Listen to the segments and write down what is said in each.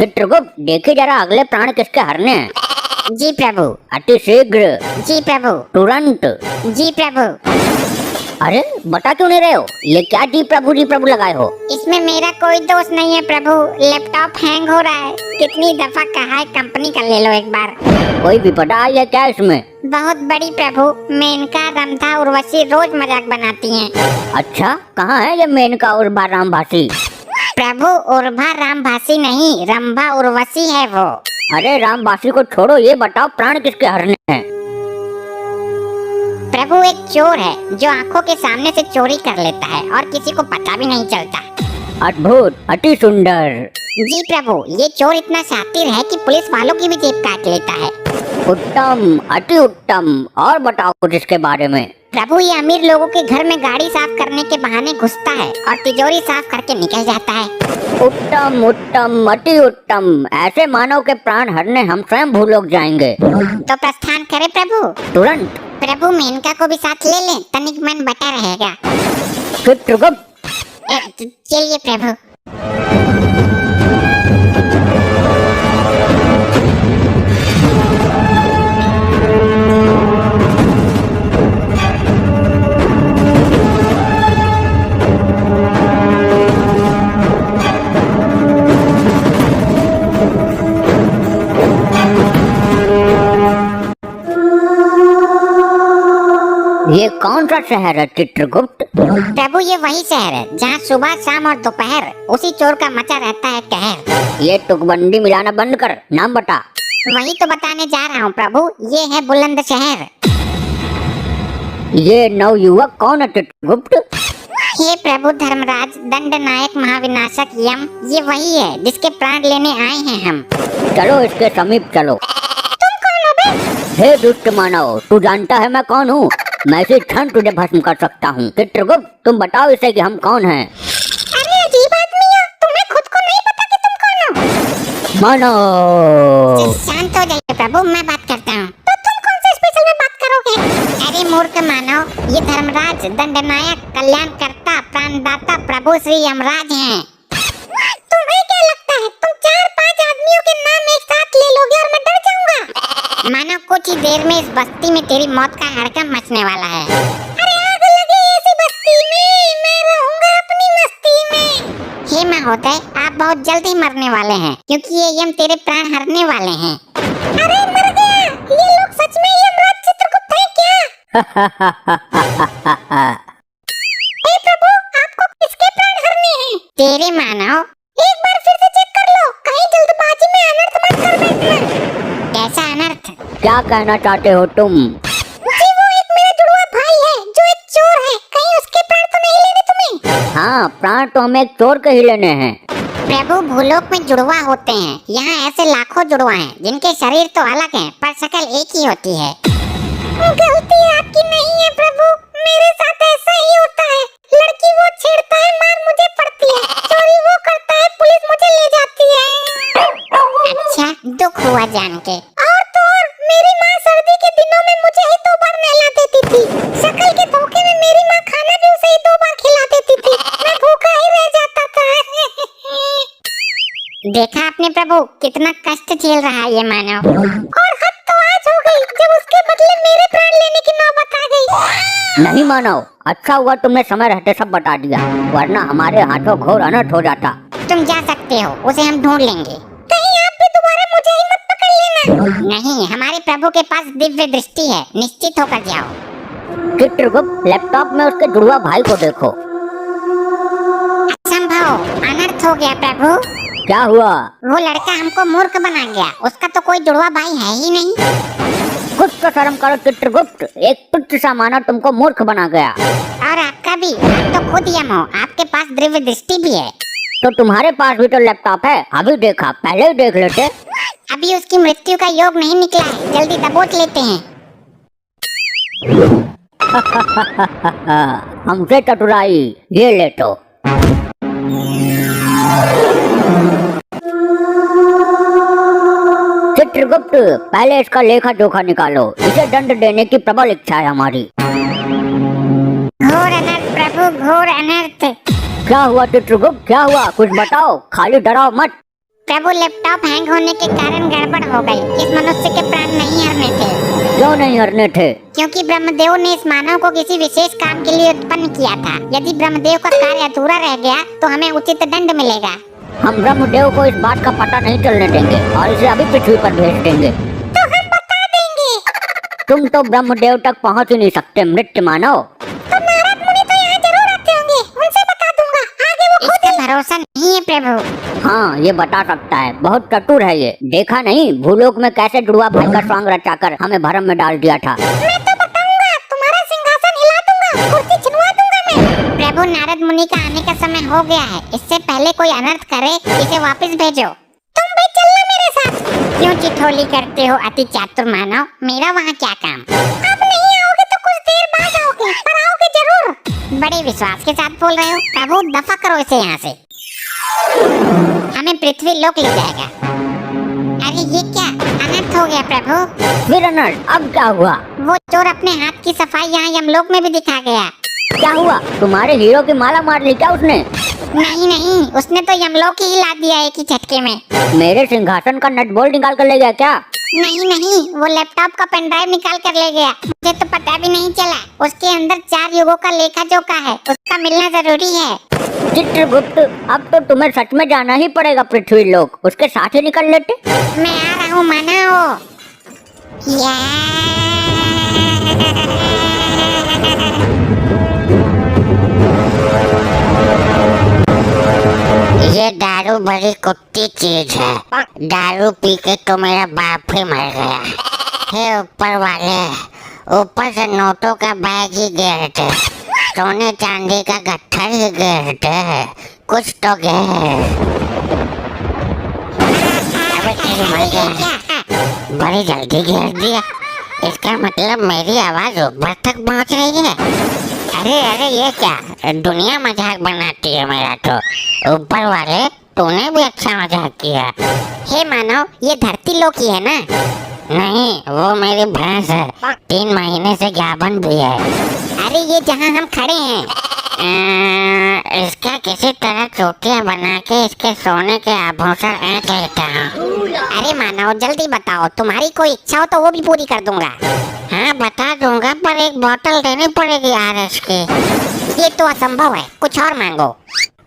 चित्रगुप्त देखिए जरा अगले प्राण किसके हरने हैं। जी प्रभु। अति शीघ्र। जी प्रभु। तुरंत। जी प्रभु। अरे बता क्यों नहीं रहे हो? ये क्या जी प्रभु लगाए हो? इसमें मेरा कोई दोष नहीं है प्रभु, लैपटॉप हैंग हो रहा है। कितनी दफा कहा है कंपनी का ले लो एक बार। कोई विपदा आई है क्या इसमें? बहुत बड़ी प्रभु, मेनका रंभा उर्वशी रोज मजाक बनाती हैं। अच्छा, कहाँ है ये मेनका उर्वा रामभासी? प्रभु उर्वा रामभासी नहीं, रंभा उर्वशी है वो। अरे रामभासी को छोड़ो, ये बताओ प्राण किसके हरने हैं? प्रभु एक चोर है जो आंखों के सामने से चोरी कर लेता है और किसी को पता भी नहीं चलता। अद्भुत, अति सुंदर। जी प्रभु, ये चोर इतना शातिर है कि पुलिस वालों की भी जेब काट लेता है। उत्तम, अति उत्तम। और बताओ कुछ इसके बारे में। प्रभु ये अमीर लोगों के घर में गाड़ी साफ करने के बहाने घुसता है और तिजोरी साफ करके निकल जाता है। उत्तम उत्तम, अति उत्तम। ऐसे मानव के प्राण हरने हम स्वयं भूलोक जाएंगे। तो प्रस्थान करे प्रभु? तुरंत। प्रभु मेनका को भी साथ ले लें, तनिक मन बटा रहेगा। चित्रगुप्त। चलिए प्रभु। ये कौन सा शहर है चित्रगुप्त? प्रभु ये वही शहर है जहाँ सुबह शाम और दोपहर उसी चोर का मचा रहता है कहर। ये तुकबंदी मिलाना बंद कर, नाम बता। वही तो बताने जा रहा हूँ प्रभु, ये है बुलंद शहर। ये नवयुवक कौन है चित्रगुप्त? हे प्रभु धर्मराज, दंड नायक महाविनाशक यम, ये वही है जिसके प्राण लेने आए हैं हम। चलो इसके समीप चलो। तुम कौन हो बे? हे दुष्ट मानव, तू जानता है मैं कौन हूँ? मैं इसी क्षण तुझे भस्म कर सकता हूँ। चित्रगुप्त तुम बताओ इसे कि हम कौन हैं। अरे अजीब आदमी हो, तुम्हें खुद को नहीं पता कि तुम कौन हो? मानो। शांत हो जाइए प्रभु, मैं बात करता हूँ। तो तुम कौन से स्पेशल में बात करोगे? अरे मूर्ख मानव, ये धर्मराज, दंडनायक, कल्याणकर्ता, प्राणदाता प्रभु श्री यमराज हैं। तुम्हें क्या लगता है तुम 4-5 आदमियों के नाम एक साथ ले लोगे और मैं डर जाऊंगा? मानो कुछ ही देर में इस बस्ती में तेरी मौत का हड़कंप मचने वाला है। अरे आग लगे ऐसी बस्ती में, मैं रहूंगा अपनी मस्ती में। हे महोदय, आप बहुत जल्दी मरने वाले हैं क्योंकि ये यम तेरे प्राण हरने वाले हैं। अरे मर गया, ये लोग सच में यमराज चित्रगुप्त हैं क्या? हे प्रभु, आपको किसके प्राण हरने हैं? तेरे मानव। एक बार फिर से चेक कर लो, कहीं जल्दबाजी में अनर्थ मत कर बैठना। कैसा अनर्थ? क्या कहना चाहते हो तुम? जी वो एक मेरा जुड़वा भाई है जो एक चोर है, कहीं उसके प्राण तो नहीं लेने तुम्हें? हाँ, प्राण तो हमें एक चोर के ही लेने हैं। प्रभु भूलोक में जुड़वा होते हैं, यहाँ ऐसे लाखों जुड़वा हैं जिनके शरीर तो अलग हैं पर शक्ल एक ही होती है। गलती आपकी नहीं है प्रभु, मेरे साथ ऐसा ही होता है। लड़की वो छेड़ता है, मार मुझे पड़ती है। चोरी वो करता है, पुलिस मुझे ले जाती है। अच्छा, दुख हुआ जान के। और तो और मेरी माँ सर्दी के दिनों में मुझे ही 2 बार नहला देती थी। शक्ल के धोखे में मेरी माँ खाना भी उसे ही 2 बार खिला देती थी। मैं भूखा ही रह जाता था। देखा आपने प्रभु, कितना कष्ट झेल रहा है ये मानव। और हद तो आज हो गई जब उसके बदले मेरे प्राण लेने की नौबत आ गई। नहीं मानव, अच्छा हुआ तुमने समय रहते सब बता दिया, वरना हमारे हाथों घोर अनर्थ हो जाता। तुम जा सकते हो, उसे हम ढूंढ लेंगे। कहीं आप भी दोबारा मुझे ही मत पकड़ लेना। नहीं, हमारे प्रभु के पास दिव्य दृष्टि है, निश्चित होकर जाओ। चित्रगुप्त, लैपटॉप में उसके जुड़वा भाई को देखो। असंभव, अनर्थ हो गया प्रभु। क्या हुआ? वो लड़का हमको मूर्ख बना गया, उसका तो कोई जुड़वा भाई है ही नहीं। कुछ तो शर्म करो चित्रगुप्त, एक तुच्छ सा मानव तुमको मूर्ख बना गया। और आपका भी, आप तो खुद यम हो, आपके पास दिव्य दृष्टि भी है। तो तुम्हारे पास भी तो लैपटॉप है, अभी देखा, पहले ही देख लेते। अभी उसकी मृत्यु का योग नहीं निकला है, जल्दी दबोच लेते हैं। हमसे चतुराई, ये ले तो। चित्रगुप्त, पहले इसका लेखा जोखा निकालो, इसे दंड देने की प्रबल इच्छा है हमारी। घोर अनर्थ प्रभु, घोर अनर्थ। क्या हुआ चित्रगुप्त, क्या हुआ? कुछ बताओ, खाली डराओ मत। प्रभु लैपटॉप हैंग होने के कारण गड़बड़ हो गई। इस मनुष्य के प्राण नहीं हरने थे। क्यों नहीं हरने थे? क्योंकि ब्रह्मदेव ने इस मानव को किसी विशेष काम के लिए उत्पन्न किया था। यदि ब्रह्मदेव का कार्य अधूरा रह गया तो हमें उचित दंड मिलेगा। हम ब्रह्मदेव को इस बात का पता नहीं चलने देंगे और इसे अभी पृथ्वी पर भेज देंगे। तो हम बता देंगे। तुम तो ब्रह्मदेव तक पहुंच ही नहीं सकते मृत्य मानव। तो नारद मुनि तो यहाँ जरूर आते होंगे, उनसे बता दूंगा। आगे वो खुद इसका भरोसा नहीं है प्रभु। हाँ, ये बता सकता है, बहुत चतुर है ये। देखा नहीं भूलोक में कैसे जुड़वा भाई का स्वांग रचाकर हमें भरम में डाल दिया था। मैं तो बताऊंगा, तुम्हारा सिंहासन हिला दूंगा, कुर्सी छिनवा दूंगा मैं। प्रभु नारद मुनि का आने का समय हो गया है। इससे पहले कोई अनर्थ करे इसे वापस भेजो। तुम भी चलना मेरे साथ। क्यों चिठोली करते हो अति चातुर मानव? मेरा वहाँ क्या काम? अब नहीं आओगे तो कुछ देर बाद आओगे, पर आओगे जरूर। बड़े विश्वास के साथ बोल रहे हो। प्रभु दफा करो इसे यहाँ से, हमें पृथ्वी लोक ले जाएगा। अरे ये क्या अनर्थ हो गया प्रभु? फिर अनर्थ? अब क्या हुआ? वो चोर अपने हाथ की सफाई यहाँ यमलोक में भी दिखा गया। क्या हुआ? तुम्हारे हीरो की माला मार ली क्या उसने? नहीं नहीं, उसने तो यमलोक ही ला दिया एक ही झटके में। मेरे सिंहासन का नट बोल्ट निकाल कर ले गया क्या? नहीं नहीं, वो लैपटॉप का पेन ड्राइव निकाल कर ले गया। मुझे तो पता भी नहीं चला। उसके अंदर 4 युगों का लेखा जोखा है, उसका मिलना जरूरी है। चित्रगुप्त, अब तो तुम्हें सच में जाना ही पड़ेगा पृथ्वी लोक। उसके साथ ही निकल लेते। मैं आ रहा हूँ मानव। ये दारू बड़ी कुत्ती चीज है। दारू पी के तो मेरा बाप ही मर गया। हे ऊपर वाले, ऊपर से नोटों का बैग ही गिरते, सोने चांदी का गट्ठर ही गिरते, कुछ तो गिर। अबे तेरी मर गया, बड़ी जल्दी गिर दिया। इसका मतलब मेरी आवाज ऊपर तक पहुंच रही है। अरे अरे ये क्या, दुनिया मजाक बनाती है मेरा तो। ऊपर वाले, तूने भी अच्छा मजाक किया। हे मानव, ये धरती लोक ही है ना? नहीं, वो मेरी भैंस है, 3 महीने से गाभन भी है। अरे ये जहाँ हम खड़े हैं, इसका किसी तरह चोटियाँ बना के इसके सोने के आभूषण ऐंठ लेता हूँ। अरे मानव जल्दी बताओ, तुम्हारी कोई इच्छा हो तो वो भी पूरी कर दूंगा। हाँ बता दूंगा, पर एक बोतल देनी पड़ेगी आरएस की। ये तो असंभव है, कुछ और मांगो।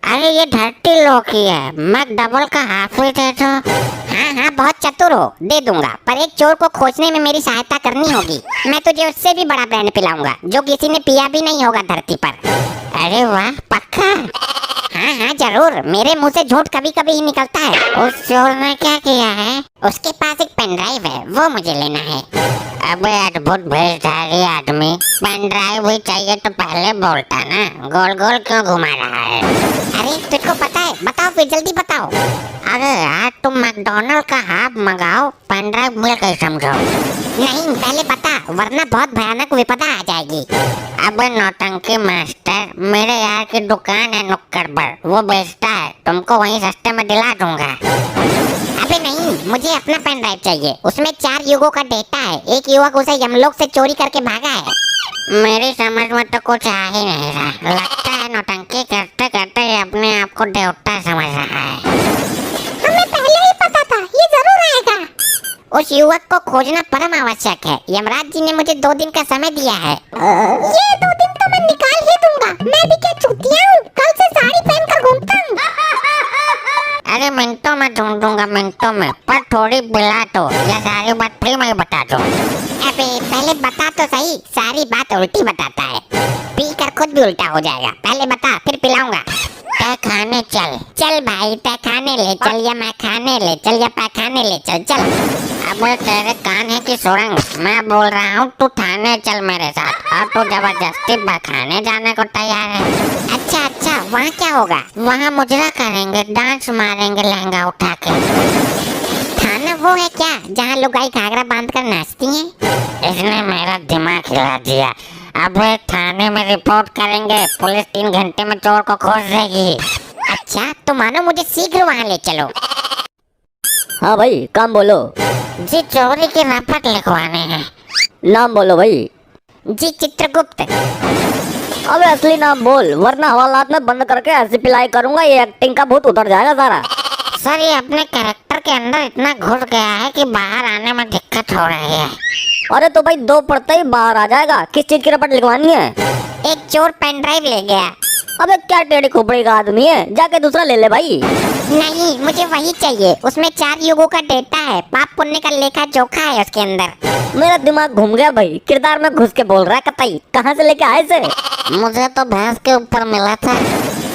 अरे ये धरती लोक ही है, मैं डबल का हाफ ही दे दो। हाँ हाँ, बहुत चतुर हो, दे दूंगा। पर एक चोर को खोजने में मेरी सहायता करनी होगी। मैं तुझे उससे भी बड़ा ब्रांड पिलाऊंगा, जो किसी ने पिया भी नहीं होगा धरती पर। अरे वाह, पक्का? हाँ हाँ जरूर, मेरे मुंह से झूठ कभी कभी ही निकलता है। उस चोर ने क्या किया है? उसके पास एक पेन ड्राइव है, वो मुझे लेना है। अबे अद्भुत भेषधारी आदमी, पेन ड्राइव भी चाहिए तो पहले बोलता ना, गोल गोल क्यों घुमा रहा है? अरे तुझको पता है, बताओ फिर जल्दी बताओ। अरे यार, तुम मैकडोनल्ड का हाफ मंगाओ, पेन ड्राइव मिल गई समझो। नहीं पहले बता, वरना बहुत भयानक विपदा आ जाएगी। अबे नौटंकी मास्टर, मेरे यार की दुकान है नुक्कड़ पर, वो बेचता है, तुमको वहीं सस्ते में दिला दूंगा। अबे नहीं, मुझे अपना पेन ड्राइव चाहिए। उसमें 4 युगों का डेटा है। एक युवक उसे यमलोक से चोरी करके भागा है। मेरी समझ में तो कुछ आ ही नहीं रहा। लगता है नौटंकी करते करते ये अपने आप को देवता समझ रहा है। हमें पहले ही पता था, ये जरूर आएगा। उस युवक को खोजना परम आवश्यक है। यमराज जी ने मुझे 2 दिन का समय दिया है। ये 2 दिन तो मैं निकाल ही दूंगा। मैं भी क्या चूतिया हूँ, कल से साड़ी पहन कर घूमता हूँ। अरे मिनटों में ढूंढूंगा, मिनटों में, पर थोड़ी बिला तो, या सारी बात फिर मैं बता दूं। अबे पहले बता तो सही, सारी बात उल्टी बताता है। पी कर खुद भी उल्टा हो जाएगा। पहले बता, फिर पिलाऊंगा। तय खाने चल। चल भाई, तय खाने ले चल, या मैं खाने ले चल, या पैखाने ले चल। चल। अबे तेरे कान है की सुरंग, मैं बोल रहा हूँ तू थाने चल मेरे साथ, और तू जबरदस्ती खाने जाने को तैयार है। अच्छा अच्छा, वहाँ क्या होगा? वहाँ मुजरा करेंगे, डांस मारेंगे लहंगा उठा के। थाना वो है क्या, जहाँ लुगाई घाघरा बांध कर नाचती हैं? इसने मेरा दिमाग हिला दिया। अब थाने में रिपोर्ट करेंगे, पुलिस 3 घंटे में चोर को खोज देगी। अच्छा तो मानो मुझे शीघ्र वहाँ ले चलो। हाँ भाई, काम बोलो। जी चोरी के रपट लिखवाने हैं। नाम बोलो भाई। जी चित्रगुप्त। अबे असली नाम बोल, वरना हवालात में बंद करके ऐसी पिलाई करूंगा ये एक्टिंग का भूत उतर जाएगा सारा। सर ये अपने कैरेक्टर के अंदर इतना घुस गया है कि बाहर आने में दिक्कत हो रही है। अरे तो भाई दो पढ़ते ही बाहर आ जाएगा। किस चीज की रिपोर्ट लिखवानी है? एक चोर पेन ड्राइव ले गया। अबे क्या टेढ़ी खोपड़ी का आदमी है, जाके दूसरा ले ले भाई। नहीं, मुझे वही चाहिए। उसमें 4 युगों का डेटा है, पाप पुण्य का लेखा जोखा है उसके अंदर। मेरा दिमाग घूम गया भाई, किरदार में घुस के बोल रहा है कतई। कहाँ से लेके आए से? मुझे तो भैंस के ऊपर मिला था।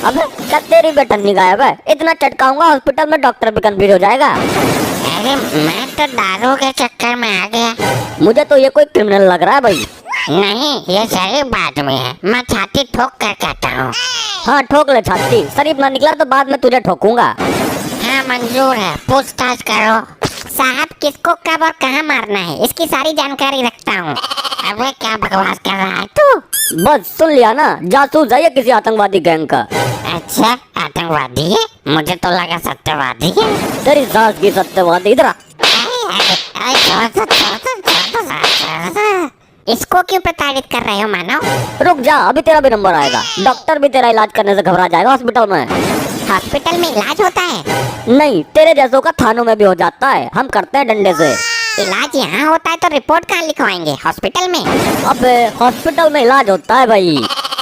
अबे क्या तेरी बेटन्नी गायब है? इतना चटकाऊंगा हॉस्पिटल में डॉक्टर भी कंफ्यूज हो जाएगा। अरे मैं तो दारू के चक्कर में आ गया। मुझे तो ये कोई क्रिमिनल लग रहा है भाई। नहीं ये शरीफ बात में है, मैं छाती ठोक कर कहता हूँ। हाँ ठोक ले छाती, शरीफ ना निकला तो बाद में तुझे ठोकूंगा। हाँ मंजूर है, पूछताछ करो। साहब किसको कब और कहाँ मारना है इसकी सारी जानकारी रखता हूँ। अबे क्या बकवास कर रहा है तू? बस सुन लिया ना, जासूस है ये किसी आतंकवादी गैंग का। अच्छा आतंकवादी है, मुझे तो लगा सत्यवादी है। तेरी सास की सत्यवादी। इधर आ। इसको क्यों प्रताड़ित कर रहे हो मानव? रुक जा, अभी तेरा भी नंबर आएगा। डॉक्टर भी तेरा इलाज करने से घबरा जाएगा हॉस्पिटल में। हॉस्पिटल में इलाज होता है? नहीं, तेरे जैसों का थानों में भी हो जाता है, हम करते हैं डंडे से। इलाज यहाँ होता है तो रिपोर्ट कहाँ लिखवाएंगे? हॉस्पिटल में? अबे हॉस्पिटल में इलाज होता है भाई।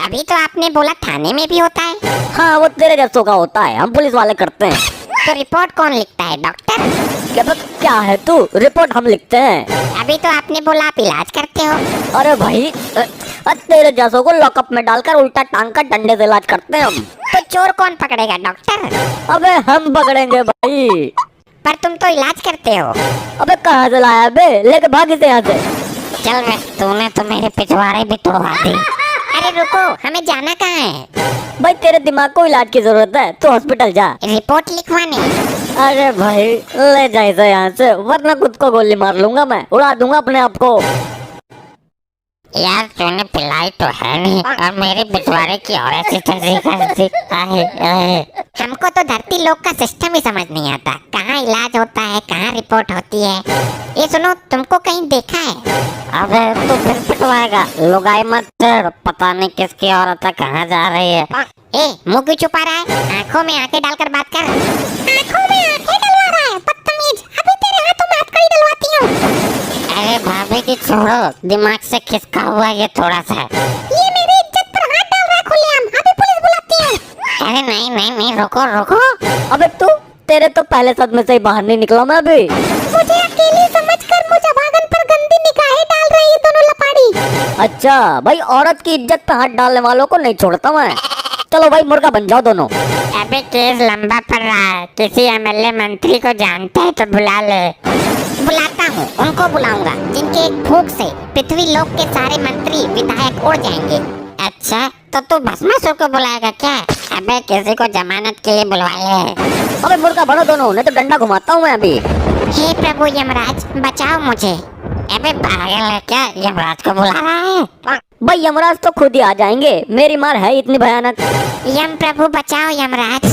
अभी तो आपने बोला थाने में भी होता है। हाँ वो तेरे जैसों का होता है, हम पुलिस वाले करते हैं। तो रिपोर्ट कौन लिखता है? डॉक्टर? क्या है तू? रिपोर्ट हम लिखते हैं। अभी तो आपने बोला आप इलाज करते हो। अरे भाई तेरे जैसों को लॉकअप में डालकर उल्टा टांग कर डंडे से इलाज करते हैं हम। तो चोर कौन पकड़ेगा? डॉक्टर? अबे हम पकड़ेंगे भाई। पर तुम तो इलाज करते हो। अबे कहाँ से लाया बे? लेके भागी से यहाँ से। चल रे, तूने तो मेरे पिछवाड़े भी तोड़वा दी। अरे रुको, हमें जाना कहाँ है? भाई तेरे दिमाग को इलाज की जरूरत है, तू हॉस्पिटल जा। रिपोर्ट लिखवाने? अरे भाई ले जा इसे यहाँ से, वरना खुद को गोली मार लूंगा मैं, उड़ा दूंगा अपने आप को। यार तूने पिलाई तो है नहीं और मेरे पिछवाड़े की और ऐसी तरीके हमको तो धरती लोक का सिस्टम ही समझ नहीं आता। कहाँ इलाज होता है, कहाँ रिपोर्ट होती है। ये सुनो, तुमको कहीं देखा है? अबे तू फिर पिटवाएगा। लुगाई मत तेड़, पता नहीं किसकी औरत है, कहाँ जा रही है। ए मुँह क्यों छुपा रहा है? आँखों में आँखें डालकर बात कर। आँखों में आँखें डलवा रहा है बदतमीज। अभी तेरे हाथों में हथकड़ी डलवाती हूँ। अरे भाभी जी छोड़ो, दिमाग से खिसका हुआ ये थोड़ा सा। ये मेरी इज्जत पर हाथ डाल रहा है खुलेआम। अभी पुलिस बुलाती हूँ। अरे नहीं नहीं नहीं, रुको रुको। अबे तू, तेरे तो पहले सदमे से ही बाहर नहीं निकला मैं अभी। मुझे अकेली समझकर मुझे भागन पर गंदी निगाहें डाल रही है दोनों लपाड़ी। अच्छा भाई, औरत की इज्जत पे हाथ डालने वालों को नहीं छोड़ता मैं। चलो भाई मुर्गा बन जाओ दोनों। अबे केस लंबा पड़ रहा है, किसी एमएलए मंत्री को जानते है तो बुला ले। बुलाता हूँ, उनको बुलाऊंगा जिनके एक फूंक से पृथ्वी लोक के सारे मंत्री विधायक उड़ जाएंगे। अच्छा तो तू भस्मासुर को बुलाएगा क्या? अबे किसी को जमानत के लिए बुलवा ले। अबे मुर्गा बनो दोनों, नहीं तो डंडा घुमाता हूँ मैं अभी। हे प्रभु यमराज, बचाओ मुझे। अबे पागल है क्या, यमराज को बुला रहा है? भाई यमराज तो खुद ही आ जाएंगे, मेरी मार है इतनी भयानक। यम प्रभु बचाओ यमराज।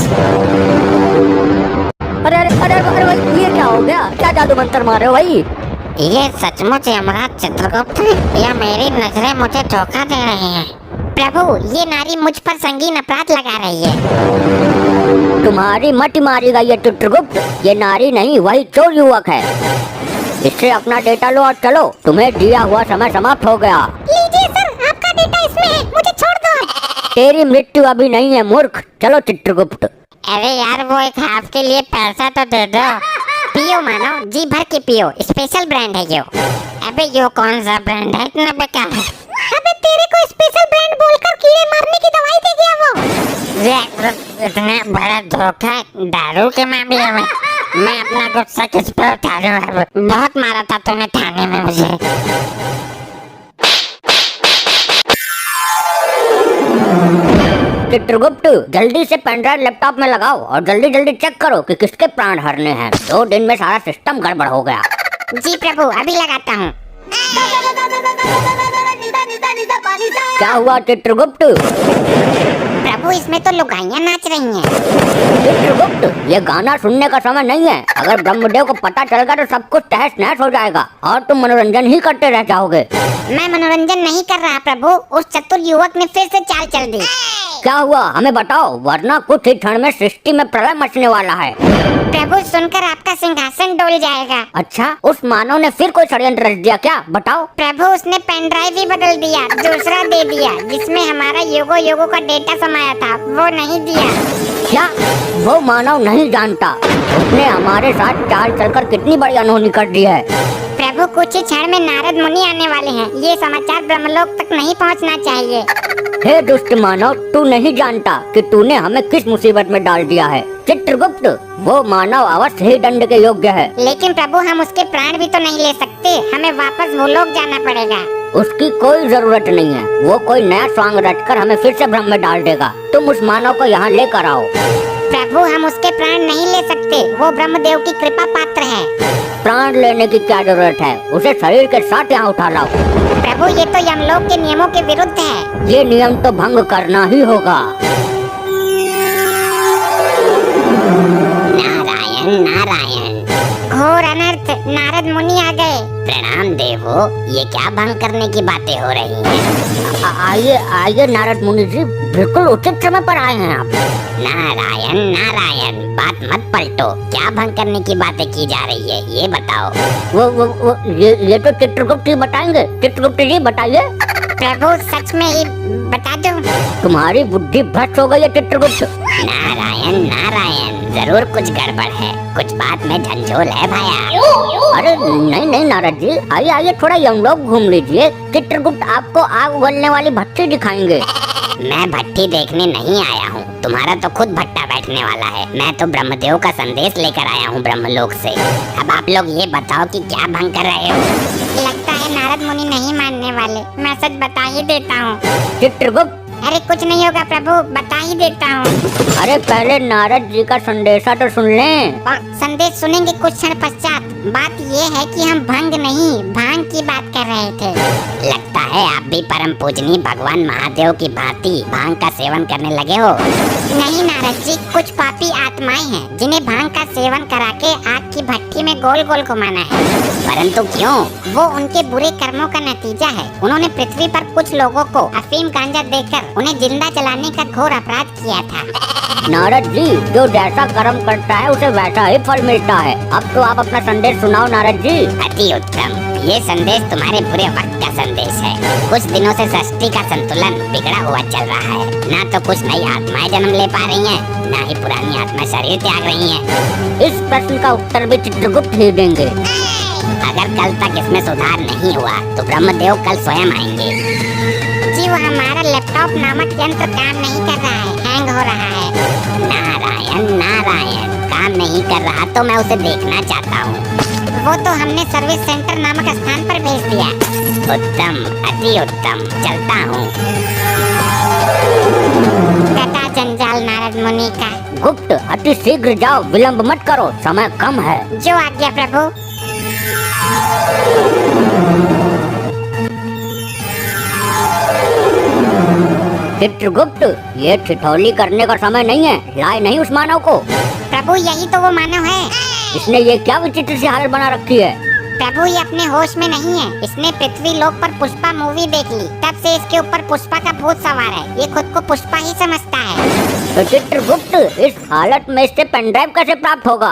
अरे अरे अरे अरे भाई ये क्या हो गया? क्या जादू मंत्र मारे हो भाई? ये सचमुच यमराज चित्रगुप्त है या मेरी नजरें मुझे धोखा दे रही हैं? प्रभु ये नारी मुझ पर संगीन अपराध लगा रही है। तुम्हारी मटी मारेगा ये चित्रगुप्त। ये नारी नहीं, वही चोर युवक है। इससे अपना डेटा लो और चलो, तुम्हें दिया हुआ समय समाप्त हो गया। लीजिए सर, आपका डेटा इसमें है, मुझे छोड़ दो। तेरी मृत्यु अभी नहीं है मूर्ख। चलो चित्रगुप्त। अरे यार वो एक हाफ के लिए पैसा तो दे दो। पियो मानो, जी भर के पियो, स्पेशल ब्रांड है यो। अबे यो कौन सा ब्रांड है, इतना बेकार है? अबे तेरे को स्पेशल ब्रांड बोलकर कीड़े मारने की दवाई दे गया वो। इतना बड़ा धोखा दारू के मामले में। मैं अपना गुस्सा किस पर उठा रहा हूँ? बहुत मारा था तूने थाने में मुझे। चित्रगुप्त जल्दी से पेनड्राइव लैपटॉप में लगाओ और जल्दी जल्दी चेक करो कि किसके प्राण हरने हैं। 2 दिन में सारा सिस्टम गड़बड़ हो गया। जी प्रभु अभी लगाता हूँ। क्या हुआ चित्रगुप्त? प्रभु प्रभु इसमें तो लुगाइयाँ नाच रही हैं। चित्रगुप्त, ये गाना सुनने का समय नहीं है। अगर ब्रह्मदेव को पता चल गया तो सब कुछ तहस नहस हो जाएगा और तुम मनोरंजन ही करते रह जाओगे। मैं मनोरंजन नहीं कर रहा प्रभु, उस चतुर युवक ने फिर से चाल चल दी। क्या हुआ हमें बताओ, वरना कुछ ही क्षण में सृष्टि में प्रलय मचने वाला है। प्रभु सुनकर आपका सिंहासन डोल जाएगा। अच्छा, उस मानव ने फिर कोई षड्यंत्र रच दिया क्या? बताओ। प्रभु उसने पेन ड्राइव ही बदल दिया, दूसरा दे दिया जिसमें हमारा योगो योगो का डेटा समाया था, वो नहीं दिया। क्या वो मानव नहीं जानता उसने हमारे साथ चाल चलकर कितनी बड़ी अनहोनी कर दी है? प्रभु कुछ ही क्षण में नारद मुनि आने वाले हैं, ये समाचार ब्रह्मलोक तक नहीं पहुंचना चाहिए। हे दुष्ट मानव, तू नहीं जानता कि तूने हमें किस मुसीबत में डाल दिया है। चित्रगुप्त, वो मानव अवश्य ही दंड के योग्य है। लेकिन प्रभु हम उसके प्राण भी तो नहीं ले सकते, हमें वापस भूलोक जाना पड़ेगा। उसकी कोई जरूरत नहीं है, वो कोई नया स्वांग रचकर हमें फिर से भ्रम में डाल देगा। तुम उस मानव को यहाँ लेकर आओ। प्रभु हम उसके प्राण नहीं ले सकते, वो ब्रह्मदेव की कृपा पात्र है। प्राण लेने की क्या जरूरत है, उसे शरीर के साथ यहाँ उठा लाओ। प्रभु ये तो यमलोक के नियमों के विरुद्ध है। ये नियम तो भंग करना ही होगा। नारायण नारायण। घोर अनर्थ, नारद मुनि आ गए। प्रणाम देवो, ये क्या भंग करने की बातें हो रही हैं? आइए आइए नारद मुनि जी, बिल्कुल उचित समय पर आए हैं आप। नारायण नारायण, बात मत पलटो, क्या भंग करने की बातें की जा रही है ये बताओ। वो ये तो चित्रगुप्त ही बताएंगे। चित्रगुप्त जी बताइए। प्रभु सच में ही बता दो। तुम्हारी बुद्धि भ्रष्ट हो गई है चित्रगुप्त। नारायण नारायण, जरूर कुछ गड़बड़ है, कुछ बात में झंझोल है भाया। अरे नहीं नहीं नारद जी, आइए आइए थोड़ा यमलोक घूम लीजिए। चित्रगुप्त आपको आग उगलने वाली भट्टी दिखाएंगे। मैं भट्टी देखने नहीं आया हूँ, तुम्हारा तो खुद भट्टा बैठने वाला है। मैं तो ब्रह्मदेव का संदेश लेकर आया हूँ ब्रह्मलोक से। अब आप लोग ये बताओ कि क्या भंग कर रहे हो? लगता है नारद मुनि नहीं मानने वाले, मैं सच बता ही देता हूँ। चित्रगुप्त, अरे कुछ नहीं होगा प्रभु, बता ही देता हूँ। अरे पहले नारद जी का संदेशा तो सुन लें। संदेश सुनेंगे कुछ क्षण पश्चात। बात ये है कि हम भंग नहीं, भांग की बात कर रहे थे। लगता है आप भी परम पूजनीय भगवान महादेव की भांति भांग का सेवन करने लगे हो। नहीं नारद जी, कुछ पापी आत्माएं हैं जिन्हें भांग का सेवन करा के आग की भट्टी में गोल गोल घुमाना है। परंतु क्यों? वो उनके बुरे कर्मों का नतीजा है। उन्होंने पृथ्वी पर कुछ लोगों को अफीम गांजा देकर उन्हें जिंदा जलाने का घोर अपराध किया था। नारद जी, जो जैसा कर्म करता है उसे वैसा ही फल मिलता है। अब तो आप अपना संदेश सुनाओ नारद जी। अति उत्तम, ये संदेश तुम्हारे बुरे वक्त का संदेश है। कुछ दिनों से सृष्टि का संतुलन बिगड़ा हुआ चल रहा है। ना तो कुछ नई आत्माएं जन्म ले पा रही हैं, ना ही पुरानी आत्माएं शरीर त्याग रही हैं। इस प्रश्न का उत्तर भी चित्रगुप्त ही देंगे। अगर कल तक इसमें सुधार नहीं हुआ तो ब्रह्मदेव कल स्वयं आएंगे। जी वो हमारा लैपटॉप नामक यंत्र काम नहीं कर रहा है, हैंग हो रहा है। नारायण नारायण, काम नहीं कर रहा तो मैं उसे देखना चाहता हूँ। वो तो हमने सर्विस सेंटर नामक स्थान पर भेज दिया। उत्तम, अति उत्तम, चलता हूँ। कटा जंजाल नारद मुनि का। गुप्त, अति शीघ्र जाओ, विलंब मत करो, समय कम है। जो आज्ञा प्रभु। चित्रगुप्त, ये ठिठोली करने का समय नहीं है। लाए नहीं उस मानव को। प्रभु यही तो वो मानव है। इसने ये क्या विचित्र सी हालत बना रखी है? प्रभु ये अपने होश में नहीं है। इसने पृथ्वी लोक पर पुष्पा मूवी देख ली, तब से इसके ऊपर पुष्पा का भूत सवार है। ये खुद को पुष्पा ही समझता है। तो चित्रगुप्त, इस हालत में इससे पेन ड्राइव कैसे प्राप्त होगा?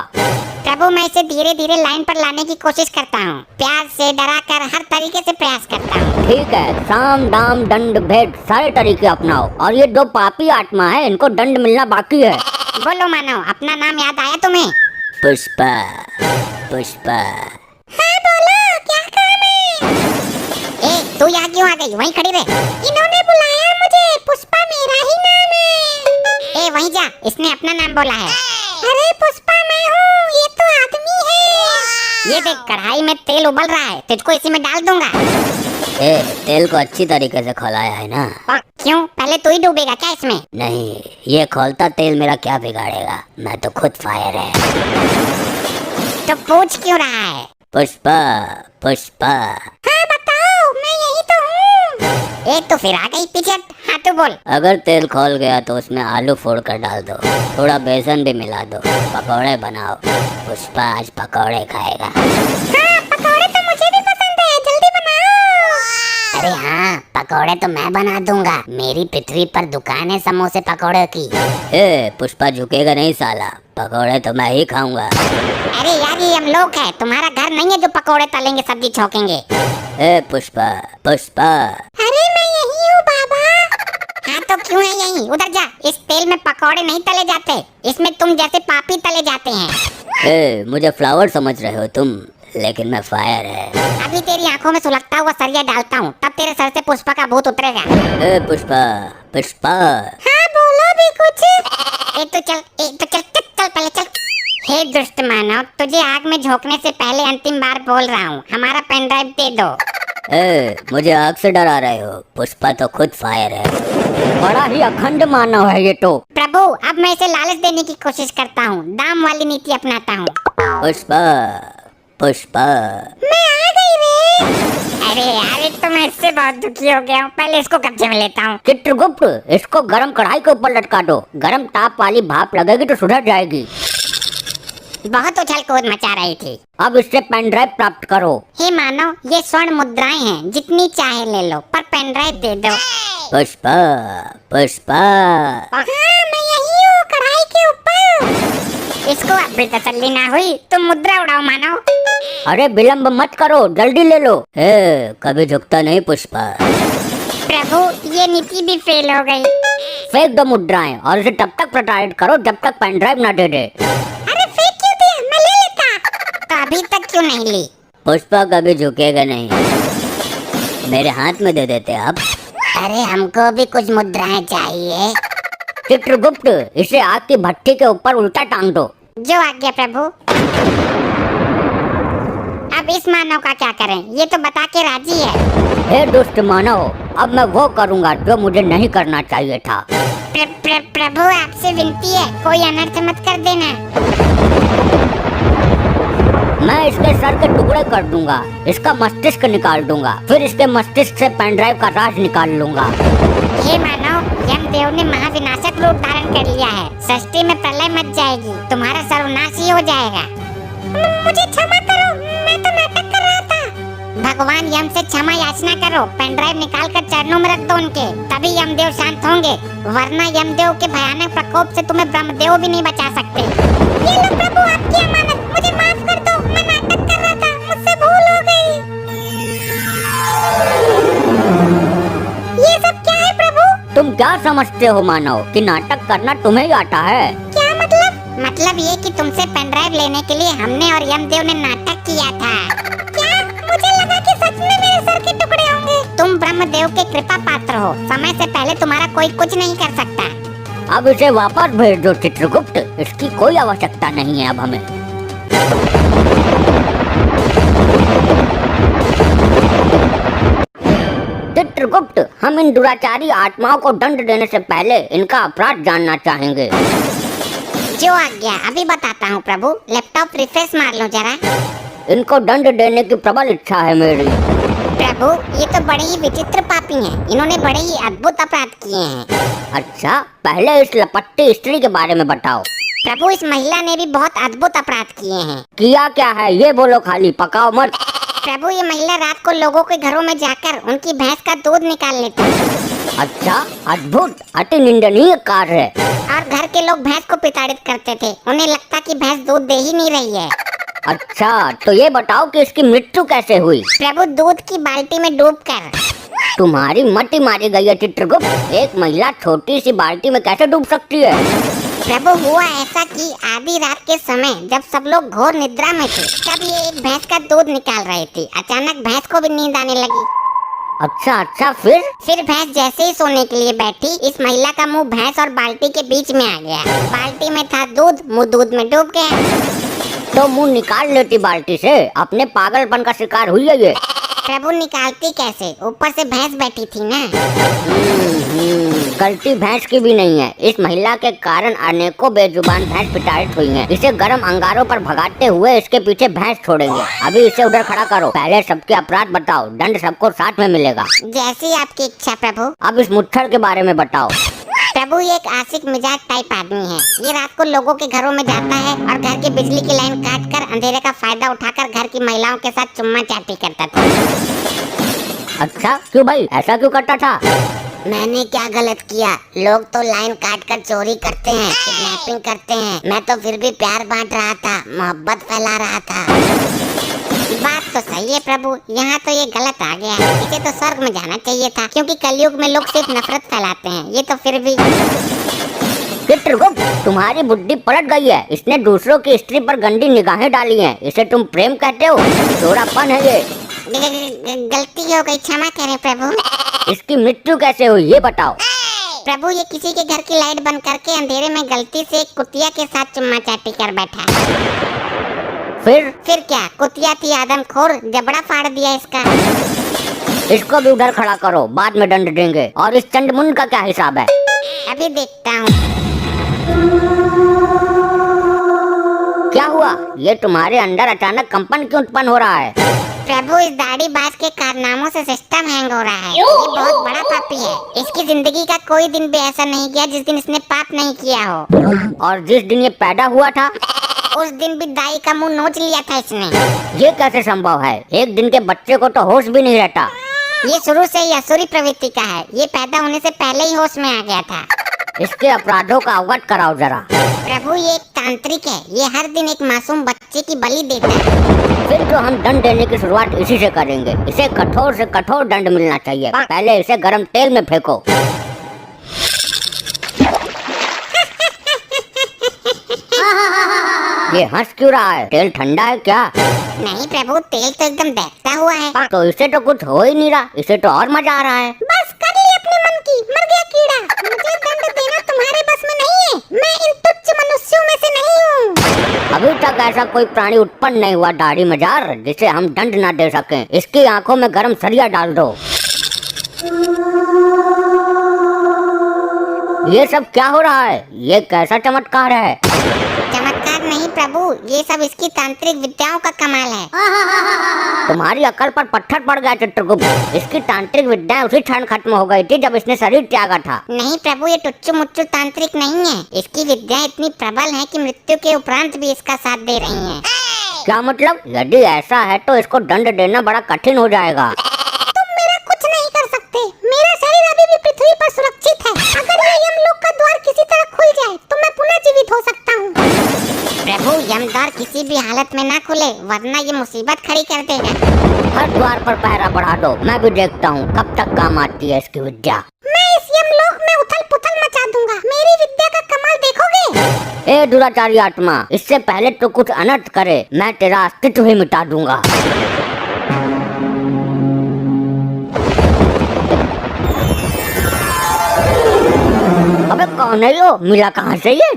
प्रभु मैं इसे धीरे धीरे लाइन पर लाने की कोशिश करता हूँ, प्यार से डरा कर हर तरीके से प्रयास करता हूँ। ठीक है, साम दाम दंड भेद सारे तरीके अपनाओ। और ये दो पापी आत्मा है, इनको दंड मिलना बाकी है। बोलो मानव, अपना नाम याद आया तुम्हें? पुष्पा, पुष्पा। हाँ बोलो, क्या काम है? ए तू यहाँ क्यों आ गई? वहीं खड़ी रह। इन्होंने बुलाया मुझे, पुष्पा मेरा ही नाम है। ए वहीं जा, इसने अपना नाम बोला है। अरे पुष्पा मैं हूँ, ये तो आदमी है। ये देख कढ़ाई में तेल उबल रहा है, तुझको इसी में डाल दूंगा। ए, तेल को अच्छी तरीके से खौलाया है ना? क्यों, पहले तू ही डूबेगा क्या इसमें? नहीं, ये खोलता तेल मेरा क्या बिगाड़ेगा, मैं तो खुद फायर है। तो पूछ क्यों रहा है? पुष्पा, पुष्पा। हाँ बताओ, मैं यही तो हूँ। एक तो फिर आ गई पीछे। हाँ तो बोल। अगर तेल खोल गया तो उसमें आलू फोड़ कर डाल दो, थोड़ा बेसन भी मिला दो, पकौड़े बनाओ। पुष्पा आज पकौड़े खाएगा। हाँ, पकौड़े तो मुझे भी पसंद है, जल्दी बनाओ। अरे हाँ, पकौड़े तो मैं बना दूंगा। मेरी पृथ्वी पर दुकान है समोसे पकौड़े की। ए पुष्पा झुकेगा नहीं साला, पकौड़े तो मैं ही खाऊंगा। अरे यार ये हम लोग है, तुम्हारा घर नहीं है जो पकौड़े तलेंगे सब्जी छौकेंगे। ए पुष्पा पुष्पा। अरे मैं यही हूँ बाबा। हाँ तो क्यों है यही, उधर जा। इस तेल में पकौड़े नहीं तले जाते, इसमें तुम जैसे पापी तले जाते हैं। ए मुझे फ्लावर समझ रहे हो तुम, लेकिन मैं फायर है। अभी तेरी आंखों में सुलगता हुआ सरिया डालता हूँ, तब तेरे सर से पुष्पा का भूत उतरेगा। ए पुष्पा पुष्पा। हाँ बोलो भी कुछ। एक तो चल पहले चल। हे दुष्ट मानव, तुझे आग में झोंकने से पहले अंतिम बार बोल रहा हूँ, हमारा पेन ड्राइव दे दो। ए मुझे आग से डरा रहे हो, पुष्पा तो खुद फायर है। बड़ा ही अखंड मानव है ये तो। प्रभु अब मैं इसे लालच देने की कोशिश करता हूँ, दाम वाली नीति अपनाता हूँ। पुष्पा पुष्पा। मैं आ गई रे। अरे यार तो मैं इससे बहुत दुखी हो गया हूँ, पहले इसको कब्जे में लेता हूँ। चित्रगुप्त इसको गरम कढ़ाई के ऊपर लटका दो, गरम ताप वाली भाप लगेगी तो सुधर जाएगी। बहुत उछल कूद मचा रही थी। अब इससे पेन ड्राइव प्राप्त करो। हे मानव, ये स्वर्ण मुद्राएं हैं, जितनी चाहे ले लो, पर पेन ड्राइव दे दो। पुष्पा पुष्पा। हाँ मैं यही हूँ, कढ़ाई के ऊपर। इसको अब भी तसल्ली ना हुई, तुम मुद्रा उड़ाओ मानव। अरे विलंब मत करो, जल्दी ले लो। कभी झुकता नहीं पुष्पा। प्रभु ये नीति भी फेल हो गई। फेंक दो मुद्राएं और इसे तब तक प्रताड़ित करो जब तक पेन ड्राइव ना दे दे। अरे फेंक क्यों दिया, मैं ले लेता। तो अभी तक क्यों नहीं ली? पुष्पा कभी झुकेगा नहीं, मेरे हाथ में दे देते आप। अरे हमको भी कुछ मुद्राएं चाहिए। चित्रगुप्त इसे आग की भट्टी के ऊपर उल्टा टांग दो। जो आज्ञा प्रभु। अब इस मानव का क्या करें, ये तो बता के राजी है। हे दुष्ट मानव, अब मैं वो करूँगा जो मुझे नहीं करना चाहिए था। प्रभु आपसे विनती है, कोई अनर्थ मत कर देना। मैं इसके सर के टुकड़े कर दूंगा, इसका मस्तिष्क निकाल दूंगा, फिर इसके मस्तिष्क से पेन ड्राइव का राज निकाल लूंगा। हे मानव, यमदेव ने महाविनाशक रूप धारण कर लिया है, सृष्टि में प्रलय मच जाएगी, तुम्हारा सर्वनाश ही हो जाएगा। मुझे क्षमा करो, मैं तो नाटक कर रहा था। भगवान यम से क्षमा याचना करो, पेन ड्राइव निकाल कर चरणों में रख दो उनके, तभी यमदेव शांत होंगे, वरना यमदेव के भयानक प्रकोप से तुम्हें ब्रह्मदेव भी नहीं बचा सकते। ये लो प्रभु आपकी अमानत, मुझे माफ कर दो, मैं नाटक कर रहा था, मुझसे भूल हो गई। ये सब क्या है प्रभु? तुम क्या समझते हो मानव कि नाटक करना तुम्हें ही आता है? क्या मतलब? मतलब ये कि तुमसे पेन ड्राइव लेने के लिए हमने और यमदेव ने नाटक किया था। क्या? मुझे लगा कि सच में मेरे सर के टुकड़े होंगे। तुम ब्रह्मदेव के कृपा पात्र हो, समय से पहले तुम्हारा कोई कुछ नहीं कर सकता। अब इसे वापस भेज दो चित्रगुप्त, इसकी कोई आवश्यकता नहीं है अब हमें। चित्रगुप्त, हम इन दुराचारी आत्माओं को दंड देने से पहले इनका अपराध जानना चाहेंगे। जो आज्ञा, अभी बताता हूँ प्रभु। लैपटॉप रिफ्रेश मार लो जरा। इनको दंड देने की प्रबल इच्छा है मेरी। प्रभु ये तो बड़े ही विचित्र पापी हैं, इन्होंने बड़े ही अद्भुत अपराध किए हैं। अच्छा, पहले इस लपट्टी स्त्री के बारे में बताओ। प्रभु इस महिला ने भी बहुत अद्भुत अपराध किए हैं। किया क्या है ये बोलो, खाली पकाओ मत। प्रभु ये महिला रात को लोगों के घरों में जाकर उनकी भैंस का दूध निकाल लेती है। अच्छा, अद्भुत, अति निंदनीय कार्य है। और घर के लोग भैंस को प्रताड़ित करते थे, उन्हें लगता कि भैंस दूध दे ही नहीं रही है। अच्छा, तो ये बताओ कि इसकी मृत्यु कैसे हुई? प्रभु दूध की बाल्टी में डूबकर। तुम्हारी मति मारी गई है चित्रगुप्त, एक महिला छोटी सी बाल्टी में कैसे डूब सकती है? प्रभु हुआ ऐसा कि आधी रात के समय जब सब लोग घोर निद्रा में थे, तब ये एक भैंस का दूध निकाल रही थी। अचानक भैंस को भी नींद आने लगी। अच्छा, फिर भैंस जैसे ही सोने के लिए बैठी, इस महिला का मुंह भैंस और बाल्टी के बीच में आ गया। बाल्टी में था दूध, मुंह दूध में डूब गया। तो मुंह निकाल लेती बाल्टी से, अपने पागलपन का शिकार हुई है ये। प्रभु निकालती कैसे, ऊपर से भैंस बैठी थी ना। गलती भैंस की भी नहीं है। इस महिला के कारण अनेकों बेजुबान भैंस प्रताड़ित हुई हैं। इसे गर्म अंगारों पर भगाते हुए इसके पीछे भैंस छोड़ेंगे। अभी इसे उधर खड़ा करो। पहले सबके अपराध बताओ, दंड सबको साथ में मिलेगा। जैसी आपकी इच्छा प्रभु। अब इस मुच्छर के बारे में बताओ। प्रभु ये एक आशिक मिजाज टाइप आदमी है। ये रात को लोगों के घरों में जाता है और घर की बिजली की लाइन काट कर अंधेरे का फायदा उठाकर घर की महिलाओं के साथ चुम्मा चाटी करता था। अच्छा, क्यों भाई, ऐसा क्यों करता था? मैंने क्या गलत किया? लोग तो लाइन काट कर चोरी करते हैं, किडनैपिंग करते हैं, मैं तो फिर भी प्यार बांट रहा था, मोहब्बत फैला रहा था। बात तो सही है प्रभु, यहाँ तो ये गलत आ गया। इसे तो स्वर्ग में जाना चाहिए था, क्योंकि कलयुग में लोग सिर्फ नफरत फैलाते हैं। ये तो फिर भी। चित्रगुप्त, तुम्हारी बुद्धि पलट गई है। इसने दूसरों की स्त्री पर गंदी निगाहें डाली हैं। इसे तुम प्रेम कहते हो? चोरापन है ये। गलती हो गई, क्षमा करें प्रभु। इसकी मृत्यु कैसे हुई ये बताओ। प्रभु ये किसी के घर की लाइट बंद करके अंधेरे में गलती से एक कुतिया के साथ चुम्मा चाटी कर बैठा। फिर क्या, कुतिया थी आदमखोर, जबड़ा फाड़ दिया इसका। इसको भी उधर खड़ा करो, बाद में दंड देंगे। और इस चंडमुंड का क्या हिसाब है? अभी देखता हूँ। क्या हुआ? ये तुम्हारे अंदर अचानक कंपन क्यों उत्पन्न हो रहा है? प्रभु इस दाढ़ी बाज के कारनामों से सिस्टम हैंग हो रहा है। ये बहुत बड़ा पापी है। इसकी जिंदगी का कोई दिन भी ऐसा नहीं गया जिस दिन इसने पाप नहीं किया हो। और जिस दिन ये पैदा हुआ था उस दिन भी दाई का मुंह नोच लिया था इसने। ये कैसे संभव है? एक दिन के बच्चे को तो होश भी नहीं रहता। ये शुरू से ही असुरी प्रवृत्ति का है। ये पैदा होने से पहले ही होश में आ गया था। इसके अपराधों का अवगत कराओ जरा। प्रभु ये एक तांत्रिक है। ये हर दिन एक मासूम बच्चे की बलि देता है। फिर तो हम दंड देने की शुरुआत इसी से करेंगे। इसे कठोर से कठोर दंड मिलना चाहिए। पहले इसे गर्म तेल में फेंको। ये हंस क्यों रहा है? तेल ठंडा है क्या? नहीं प्रभु, तेल तो एकदम दहकता हुआ है। तो इसे तो कुछ हो ही नहीं रहा। इसे तो और मजा आ रहा है। बस कर ली अपने मन की, मर गया कीड़ा। मुझे दंड देना तुम्हारे बस में नहीं है। मैं इन तुच्छ मनुष्यों में से नहीं हूँ। अभी तक ऐसा कोई प्राणी उत्पन्न नहीं हुआ दाढ़ी मजार जिसे हम दंड ना दे सकें। इसकी आंखों में गर्म सरिया डाल दो। ये सब क्या हो रहा है? ये कैसा चमत्कार है? चमत्कार नहीं प्रभु, ये सब इसकी तांत्रिक विद्याओं का कमाल है। तुम्हारी अकल पर पत्थर पड़ गया चित्रगुप्त। इसकी तांत्रिक विद्याएं उसी क्षण खत्म हो गई थी जब इसने शरीर त्यागा था। नहीं प्रभु, ये टुच्चू मुच्चू तांत्रिक नहीं है। इसकी विद्याएं इतनी प्रबल हैं कि मृत्यु के उपरांत भी इसका साथ दे रही हैं। क्या मतलब? यदि ऐसा है तो इसको दंड देना बड़ा कठिन हो जाएगा। तुम मेरा कुछ नहीं कर सकते। मेरा शरीर अभी भी पृथ्वी पर सुरक्षित है। अगर ये यमलोक का द्वार किसी तरह खुल जाए तो मैं पुनः जीवित हो सकता हूँ। प्रभु यमद्वार किसी भी हालत में ना खुले, वरना ये मुसीबत खड़ी कर देगा। हर द्वार पर पहरा बढ़ा दो। मैं भी देखता हूँ कब तक काम आती है इसकी विद्या। मैं इस यमलोक में उथल पुथल मचा दूंगा। मेरी विद्या का कमाल देखोगे। ए दुराचारी आत्मा, इससे पहले तो कुछ अनर्थ करे, मैं तेरा अस्तित्व ही मिटा दूंगा। अबे कौन है यो? मिला कहाँ से ये?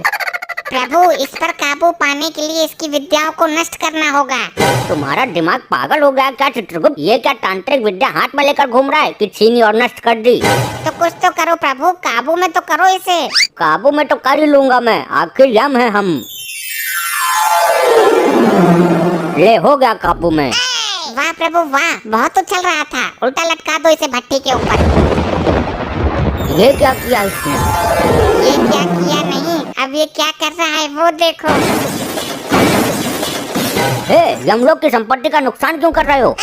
प्रभु इस पर काबू पाने के लिए इसकी विद्याओं को नष्ट करना होगा। तुम्हारा दिमाग पागल हो गया क्या चित्रगुप्त? ये क्या तांत्रिक विद्या हाथ में लेकर घूम रहा है कि छीनी और नष्ट कर दी? तो कुछ तो करो प्रभु, काबू में तो करो इसे। काबू में तो कर ही लूंगा मैं, आखिर यम है हम। ले हो गया काबू में। वाह प्रभु वाह, बहुत उछल रहा था। उल्टा लटका दो इसे भट्टी के ऊपर। ये क्या किया इसने? ये क्या किया नहीं, अब ये क्या कर रहा है वो देखो। हे, यमलोक की संपत्ति का नुकसान क्यों कर रहे हो?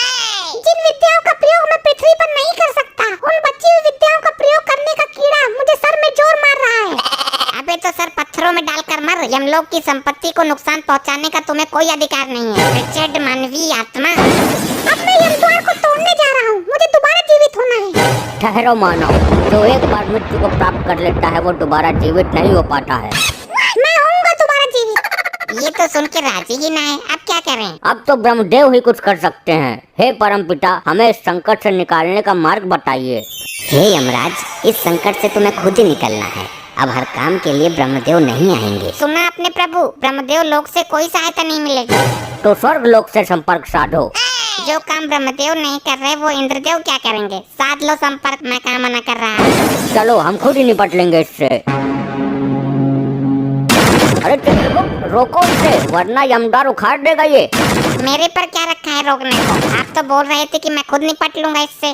जिन विद्याओं का प्रयोग मैं पृथ्वी पर नहीं कर सकता, उन बची हुई विद्याओं का प्रयोग करने का कीड़ा मुझे सर में जोर मार रहा है। अबे तो सर पत्थरों में डालकर मर। यमलोक की संपत्ति को नुकसान पहुंचाने का तुम्हें कोई अधिकार नहीं है, रिचर्ड मानवीय आत्मा। अब मैं यमद्वार को तोड़ने जा रहा हूँ। मुझे दोबारा जीवित होना है। ठहरो मानव, जो एक बार मृत्यु को प्राप्त कर लेता है वो दोबारा जीवित नहीं हो पाता है। मैं होऊंगा दोबारा जीवित। ये तो सुन के राजी ही ना है। अब क्या करें? अब तो ब्रह्मदेव ही कुछ कर सकते हैं। हे परमपिता, हमें इस संकट से निकालने का मार्ग बताइए। हे यमराज, इस संकट से तुम्हें खुद ही निकलना है। अब हर काम के लिए ब्रह्मदेव नहीं आएंगे। सुना आपने प्रभु, ब्रह्मदेव लोक से कोई सहायता नहीं मिलेगी। तो स्वर्ग लोक से संपर्क साधो। जो काम ब्रह्मदेव नहीं कर रहे वो इंद्रदेव क्या करेंगे? साध लो संपर्क, मैं कहाँ मना कर रहा है। चलो हम खुद ही निपट लेंगे इससे। अरे चित्रगुप्त रोको इसे, वरना यमदार उखाड़ देगा ये। मेरे पर क्या रखा है रोकने को? आप तो बोल रहे थे कि मैं खुद निपट लूंगा इससे।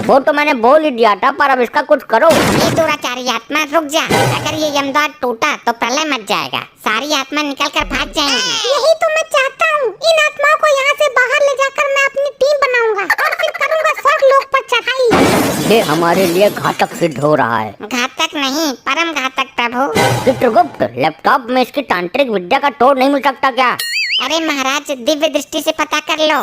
वो तो मैंने बोल ही दिया था, पर अब इसका कुछ करो। ये दुराचारी आत्मा रुक जा, अगर ये यमद्वार टूटा तो प्रलय मच जाएगा, सारी आत्मा निकल कर भाग जाएंगी। यही तो मैं चाहता हूँ, इन आत्माओं को यहाँ से बाहर ले जाकर मैं अपनी टीम बनाऊंगा और फिर करूंगा स्वर्ग लोक पर चढ़ाई। ये हमारे लिए घातक सिद्ध हो रहा है। घातक नहीं, परम घातक प्रभु। चित्रगुप्त, लैपटॉप में इसकी तांत्रिक विद्या का तोड़ नहीं मिल सकता क्या? अरे महाराज, दिव्य दृष्टि से पता कर लो।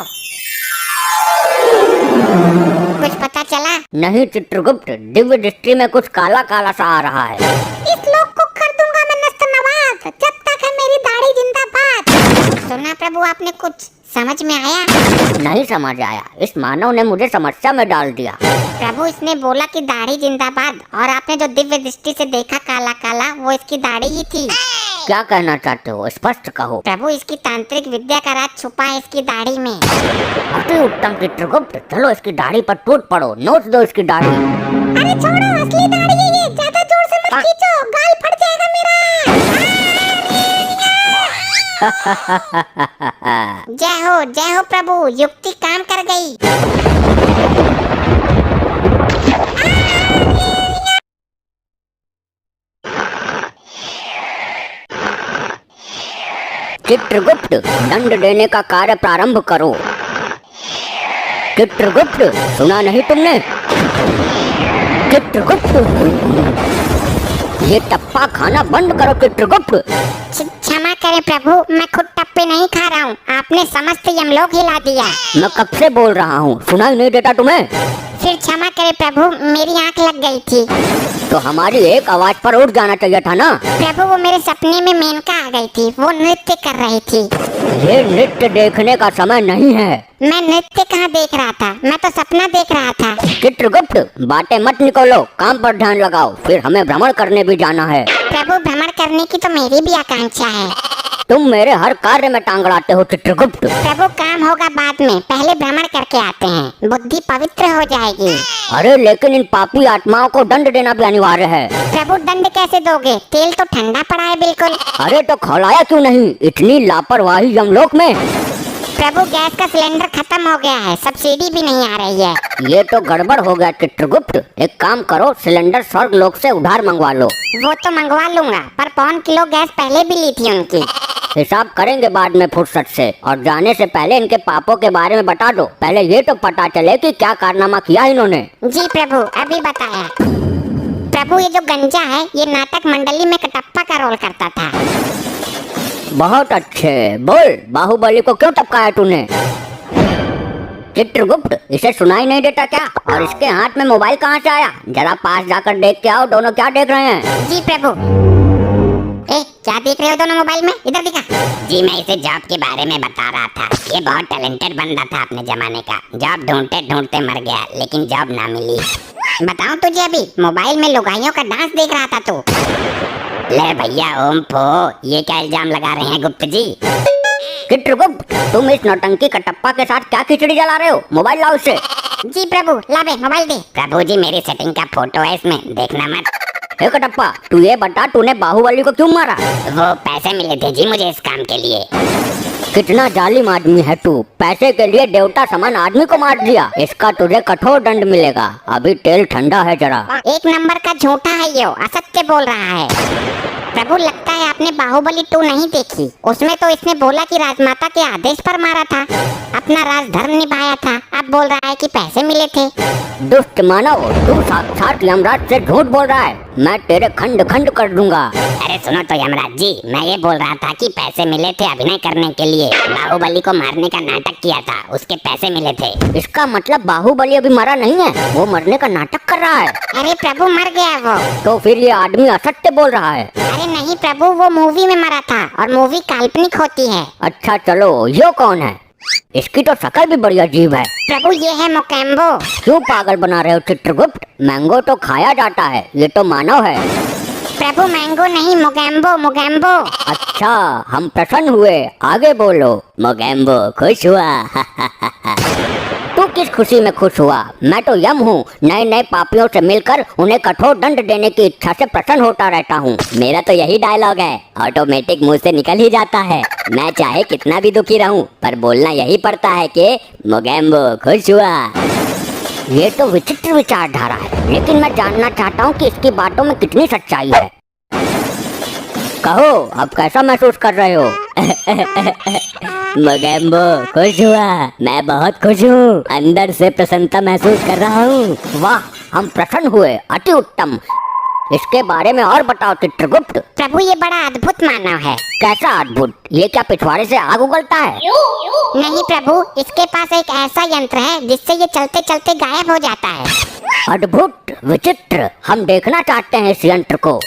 कुछ पता चला? नहीं चित्रगुप्त, दिव्य दृष्टि में कुछ काला काला सा आ रहा है। इस लोक को कर दूंगा मैं नस्तनवाद, जब तक है मेरी दाढ़ी जिंदाबाद। सुना प्रभु, आपने कुछ समझ में आया? नहीं समझ आया, इस मानव ने मुझे समस्या में डाल दिया। प्रभु, इसने बोला कि दाढ़ी जिंदाबाद, और आपने जो दिव्य दृष्टि से देखा काला काला, वो इसकी दाढ़ी ही थी। क्या कहना चाहते हो, स्पष्ट कहो। प्रभु, इसकी तांत्रिक विद्या का राज छुपा है इसकी दाढ़ी में। अति उत्तम चित्रगुप्त, चलो इसकी दाढ़ी पर टूट पड़ो, नोच दो इसकी दाढ़ी। अरे छोड़ो, असली दाढ़ी है ये, ज्यादा जोर से मत खींचो, गाल फट जाएगा मेरा। जय हो प्रभु, युक्ति काम कर गई। चित्रगुप्त, दंड देने का कार्य प्रारंभ करो। चित्रगुप्त, सुना नहीं तुमने? चित्रगुप्त, ये टप्पा खाना बंद करो चित्रगुप्त। क्षमा करें प्रभु, मैं खुद टप्पे नहीं खा रहा हूँ, आपने समस्त यमलोक हिला दिया। मैं कब से बोल रहा हूँ, सुनाई नहीं देता तुम्हें? फिर क्षमा करें प्रभु, मेरी आंख लग गई थी। तो हमारी एक आवाज पर उठ जाना चाहिए था ना। प्रभु, वो मेरे सपने में मेनका आ गई थी, वो नृत्य कर रही थी। ये नृत्य देखने का समय नहीं है। मैं नृत्य कहाँ देख रहा था, मैं तो सपना देख रहा था। चित्रगुप्त, बातें मत निकालो, काम पर ध्यान लगाओ, फिर हमें भ्रमण करने भी जाना है। प्रभु, भ्रमण करने की तो मेरी भी आकांक्षा है। तुम मेरे हर कार्य में टांग अड़ाते हो चित्रगुप्त। प्रभु, काम होगा बाद में, पहले भ्रमण करके आते हैं, बुद्धि पवित्र हो जाएगी। अरे लेकिन इन पापी आत्माओं को दंड देना भी अनिवार्य है। प्रभु, दंड कैसे दोगे? तेल तो ठंडा पड़ा है बिल्कुल। अरे तो खौलाया क्यों नहीं? इतनी लापरवाही यमलोक में। प्रभु, गैस का सिलेंडर खत्म हो गया है, सब्सिडी भी नहीं आ रही है। ये तो गड़बड़ हो गया चित्रगुप्त, एक काम करो, सिलेंडर स्वर्ग लोक से उधार मंगवा लो। वो तो मंगवा लूंगा, पर 5 किलो गैस पहले भी ली थी उनकी। हिसाब करेंगे बाद में फुर्सत से, और जाने से पहले इनके पापों के बारे में बता दो। पहले ये तो पता चले कि क्या कारनामा किया इन्होंने। जी प्रभु, अभी बताया। प्रभु, ये जो गंजा है, ये नाटक मंडली में कटप्पा का रोल करता था। बहुत अच्छे, बोल, बाहुबली को क्यों टपकाया तूने? चित्रगुप्त, इसे सुनाई नहीं देता क्या? और इसके हाथ में मोबाइल कहाँ से आया? जरा पास जाकर देख के आओ, दोनों क्या देख रहे हैं? जी प्रभु। क्या देख रहे हो दोनों मोबाइल में? इधर दिखा। जी, मैं इसे जॉब के बारे में बता रहा था। ये बहुत टैलेंटेड बंदा था अपने जमाने का, जॉब ढूंढते ढूंढते मर गया, लेकिन जॉब ना मिली। बताऊं तुझे, अभी मोबाइल में लुगाइयों का डांस देख रहा था तू। ले भैया ओम फो, ये क्या इल्जाम लगा रहे हैं गुप्त जी? चित्रगुप्त, तुम इस नौटंकी कटप्पा के साथ क्या खिचड़ी जला रहे हो? मोबाइल लाओ इसे। जी प्रभु, ला बे, मोबाइल दे। प्रभु जी, मेरी सेटिंग का फोटो है इसमें, देखना मत। हे कटप्पा, तू ये बता, तूने बाहुबली को क्यों मारा? वो पैसे मिले थे जी मुझे इस काम के लिए। कितना जालिम आदमी है तू, पैसे के लिए देवता समान आदमी को मार दिया। इसका तुझे कठोर दंड मिलेगा, अभी तेल ठंडा है जरा। एक नंबर का झूठा है ये, असत्य बोल रहा है। प्रभु, लगता है आपने बाहुबली 2 नहीं देखी। उसमें तो इसने बोला कि राजमाता के आदेश पर मारा था, अपना राजधर्म निभाया था। अब बोल रहा है कि पैसे मिले थे। दुष्ट मानव, तू साक्षात यमराज से झूठ बोल रहा है। मैं तेरे खंड खंड कर दूंगा। अरे सुनो तो यमराज जी, मैं ये बोल रहा था कि पैसे मिले थे अभिनय करने के लिए। बाहुबली को मारने का नाटक किया था, उसके पैसे मिले थे। इसका मतलब बाहुबली अभी मरा नहीं है, वो मरने का नाटक कर रहा है। अरे प्रभु, मर गया वो। तो फिर ये आदमी असत्य बोल रहा है। अरे नहीं प्रभु, वो मूवी में मरा था, और मूवी काल्पनिक होती है। अच्छा चलो, ये कौन है? इसकी तो शक्ल भी बड़ी अजीब है। प्रभु, ये है मोकेम्बो। क्यों पागल बना रहे हो चित्रगुप्त? मैंगो तो खाया जाता है, ये तो मानव है। प्रभु, मैंगो नहीं, मोगैम्बो, मोगैम्बो। अच्छा, हम प्रसन्न हुए, आगे बोलो। मोगैम्बो खुश हुआ। खुशी में खुश हुआ। मैं तो यम हूँ, नए नए पापियों से मिलकर उन्हें कठोर दंड देने की इच्छा से प्रसन्न होता रहता हूँ। मेरा तो यही डायलॉग है, ऑटोमेटिक मुंह से निकल ही जाता है। मैं चाहे कितना भी दुखी रहूँ पर बोलना यही पड़ता है कि मोगेम्बो खुश हुआ। ये तो विचित्र विचारधारा है, लेकिन मैं जानना चाहता हूँ कि इसकी बातों में कितनी सच्चाई है। कहो, अब कैसा महसूस कर रहे हो? मोगेम्बो खुश हुआ, मैं बहुत खुश हूँ, अंदर से प्रसन्नता महसूस कर रहा हूँ। वाह, हम प्रसन्न हुए, अति उत्तम। इसके बारे में और बताओ चित्रगुप्त। प्रभु ये बड़ा अद्भुत मानव है। कैसा अद्भुत? ये क्या पिछवाड़े से आग उगलता है? नहीं प्रभु, इसके पास एक ऐसा यंत्र है जिससे ये चलते चलते गायब हो जाता है। अद्भुत, विचित्र, हम देखना चाहते हैं इस यंत्र को।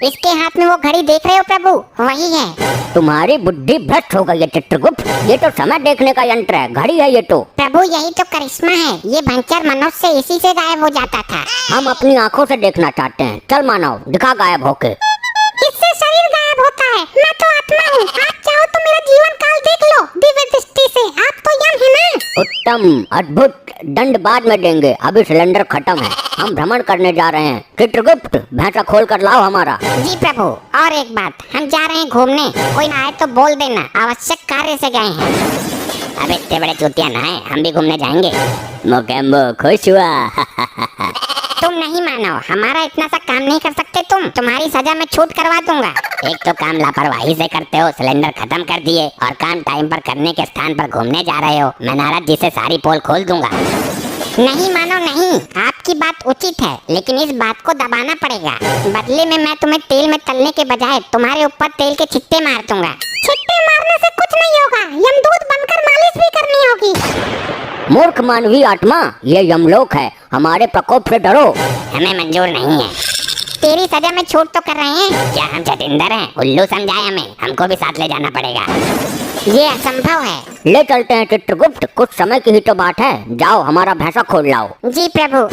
इसके हाथ में वो घड़ी देख रहे हो प्रभु, वही है। तुम्हारी बुद्धि भ्रष्ट हो गई है चित्रगुप्त, ये तो समय देखने का यंत्र है, घड़ी है ये तो। प्रभु यही तो करिश्मा है, ये भंकर मनुष्य इसी से गायब हो जाता था। हम अपनी आंखों से देखना चाहते हैं, चल मानव दिखा गायब होके। इससे शरीर गायब होता है, मैं तो आत्मा हूँ। आप चाहो तो मेरा जीवन काल देख लो दिव्य दृष्टि से, आप तो यम है ना। उत्तम, अद्भुत, दंड बाद में देंगे, अभी सिलेंडर खत्म है, हम भ्रमण करने जा रहे हैं। चित्रगुप्त भैंसा खोल कर लाओ हमारा। जी प्रभु, और एक बात, हम जा रहे हैं घूमने, कोई आए तो बोल देना, आवश्यक कार्य से गए हैं। अब इतने बड़े चूतिया ना है, हम भी घूमने जाएंगे। मोगेम्बो खुश हुआ। तुम नहीं मानो, हमारा इतना सा काम नहीं कर सकते तुम, तुम्हारी सजा में छूट करवा दूंगा। एक तो काम लापरवाही से करते हो, सिलेंडर खत्म कर दिए, और काम टाइम पर करने के स्थान पर घूमने जा रहे हो। मैं नारद जी से सारी पोल खोल दूंगा। नहीं मानो नहीं, आपकी बात उचित है, लेकिन इस बात को दबाना पड़ेगा। बदले में मैं तुम्हें तेल में तलने के बजाय तुम्हारे ऊपर तेल के छिट्टे मार दूंगा। छिट्टे मारने से कुछ नहीं होगा, यमदूत बनकर मालिश भी करनी होगी। मूर्ख मानवीय आत्मा, ये यमलोक है, हमारे प्रकोप से डरो। हमें मंजूर नहीं है। तेरी सजा में छूट तो कर रहे हैं। क्या हम चटिंदर हैं? उल्लू समझाए हमें, हमको भी साथ ले जाना पड़ेगा। ये असंभव है। ले चलते हैं चित्रगुप्त, कुछ समय की ही तो बात है। जाओ हमारा भैंसा खोल लाओ। जी प्रभु,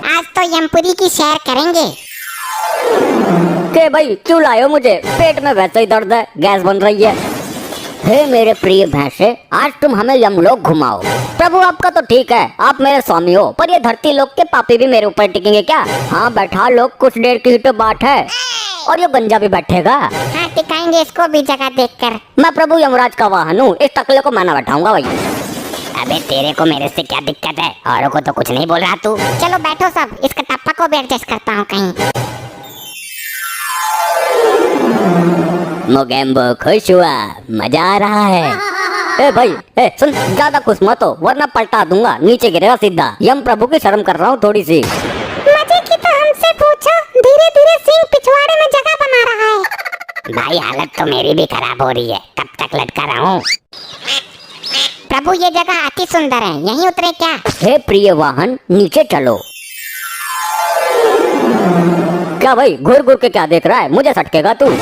आज तो यमपुरी की सैर करेंगे। के भाई क्यों लाए मुझे? पेट में वैसे ही दर्द है, गैस बन रही है। हे मेरे प्रिय भैंसे, आज तुम हमें यमलोक घुमाओ। प्रभु आपका तो ठीक है, आप मेरे स्वामी हो, पर ये धरती लोक के पापी भी मेरे ऊपर टिकेंगे क्या? हाँ बैठा लोग, कुछ देर की ही तो बात है। और ये गंजा भी बैठेगा। हाँ टिकाएंगे इसको भी जगह देखकर। मैं प्रभु यमराज का वाहन हूँ, इस टकले को मैं ना बैठाऊंगा भाई। अबे तेरे को मेरे से क्या दिक्कत है? औरों को तो कुछ नहीं बोल रहा तू। चलो बैठो सब, इस कटप्पा को भी एडजस्ट करता हूँ कहीं। मोगेम्बो खुश हुआ, मजा आ रहा है। ए भाई, ए सुन, ज्यादा खुश मत हो वरना पलटा दूंगा, नीचे गिरेगा सीधा। यम प्रभु की शर्म कर रहा हूँ थोड़ी सी। मजे की तो हमसे पूछो, धीरे धीरे सिंह पिछवाड़े में जगह बना रहा है। भाई हालत तो मेरी भी खराब हो रही है, कब तक लटका रहा हूँ। प्रभु ये जगह अति सुंदर है, यहीं उतरे क्या? हे प्रिय वाहन, नीचे चलो। क्या भाई घूर घूर के क्या देख रहा है? मुझे सटकेगा तू।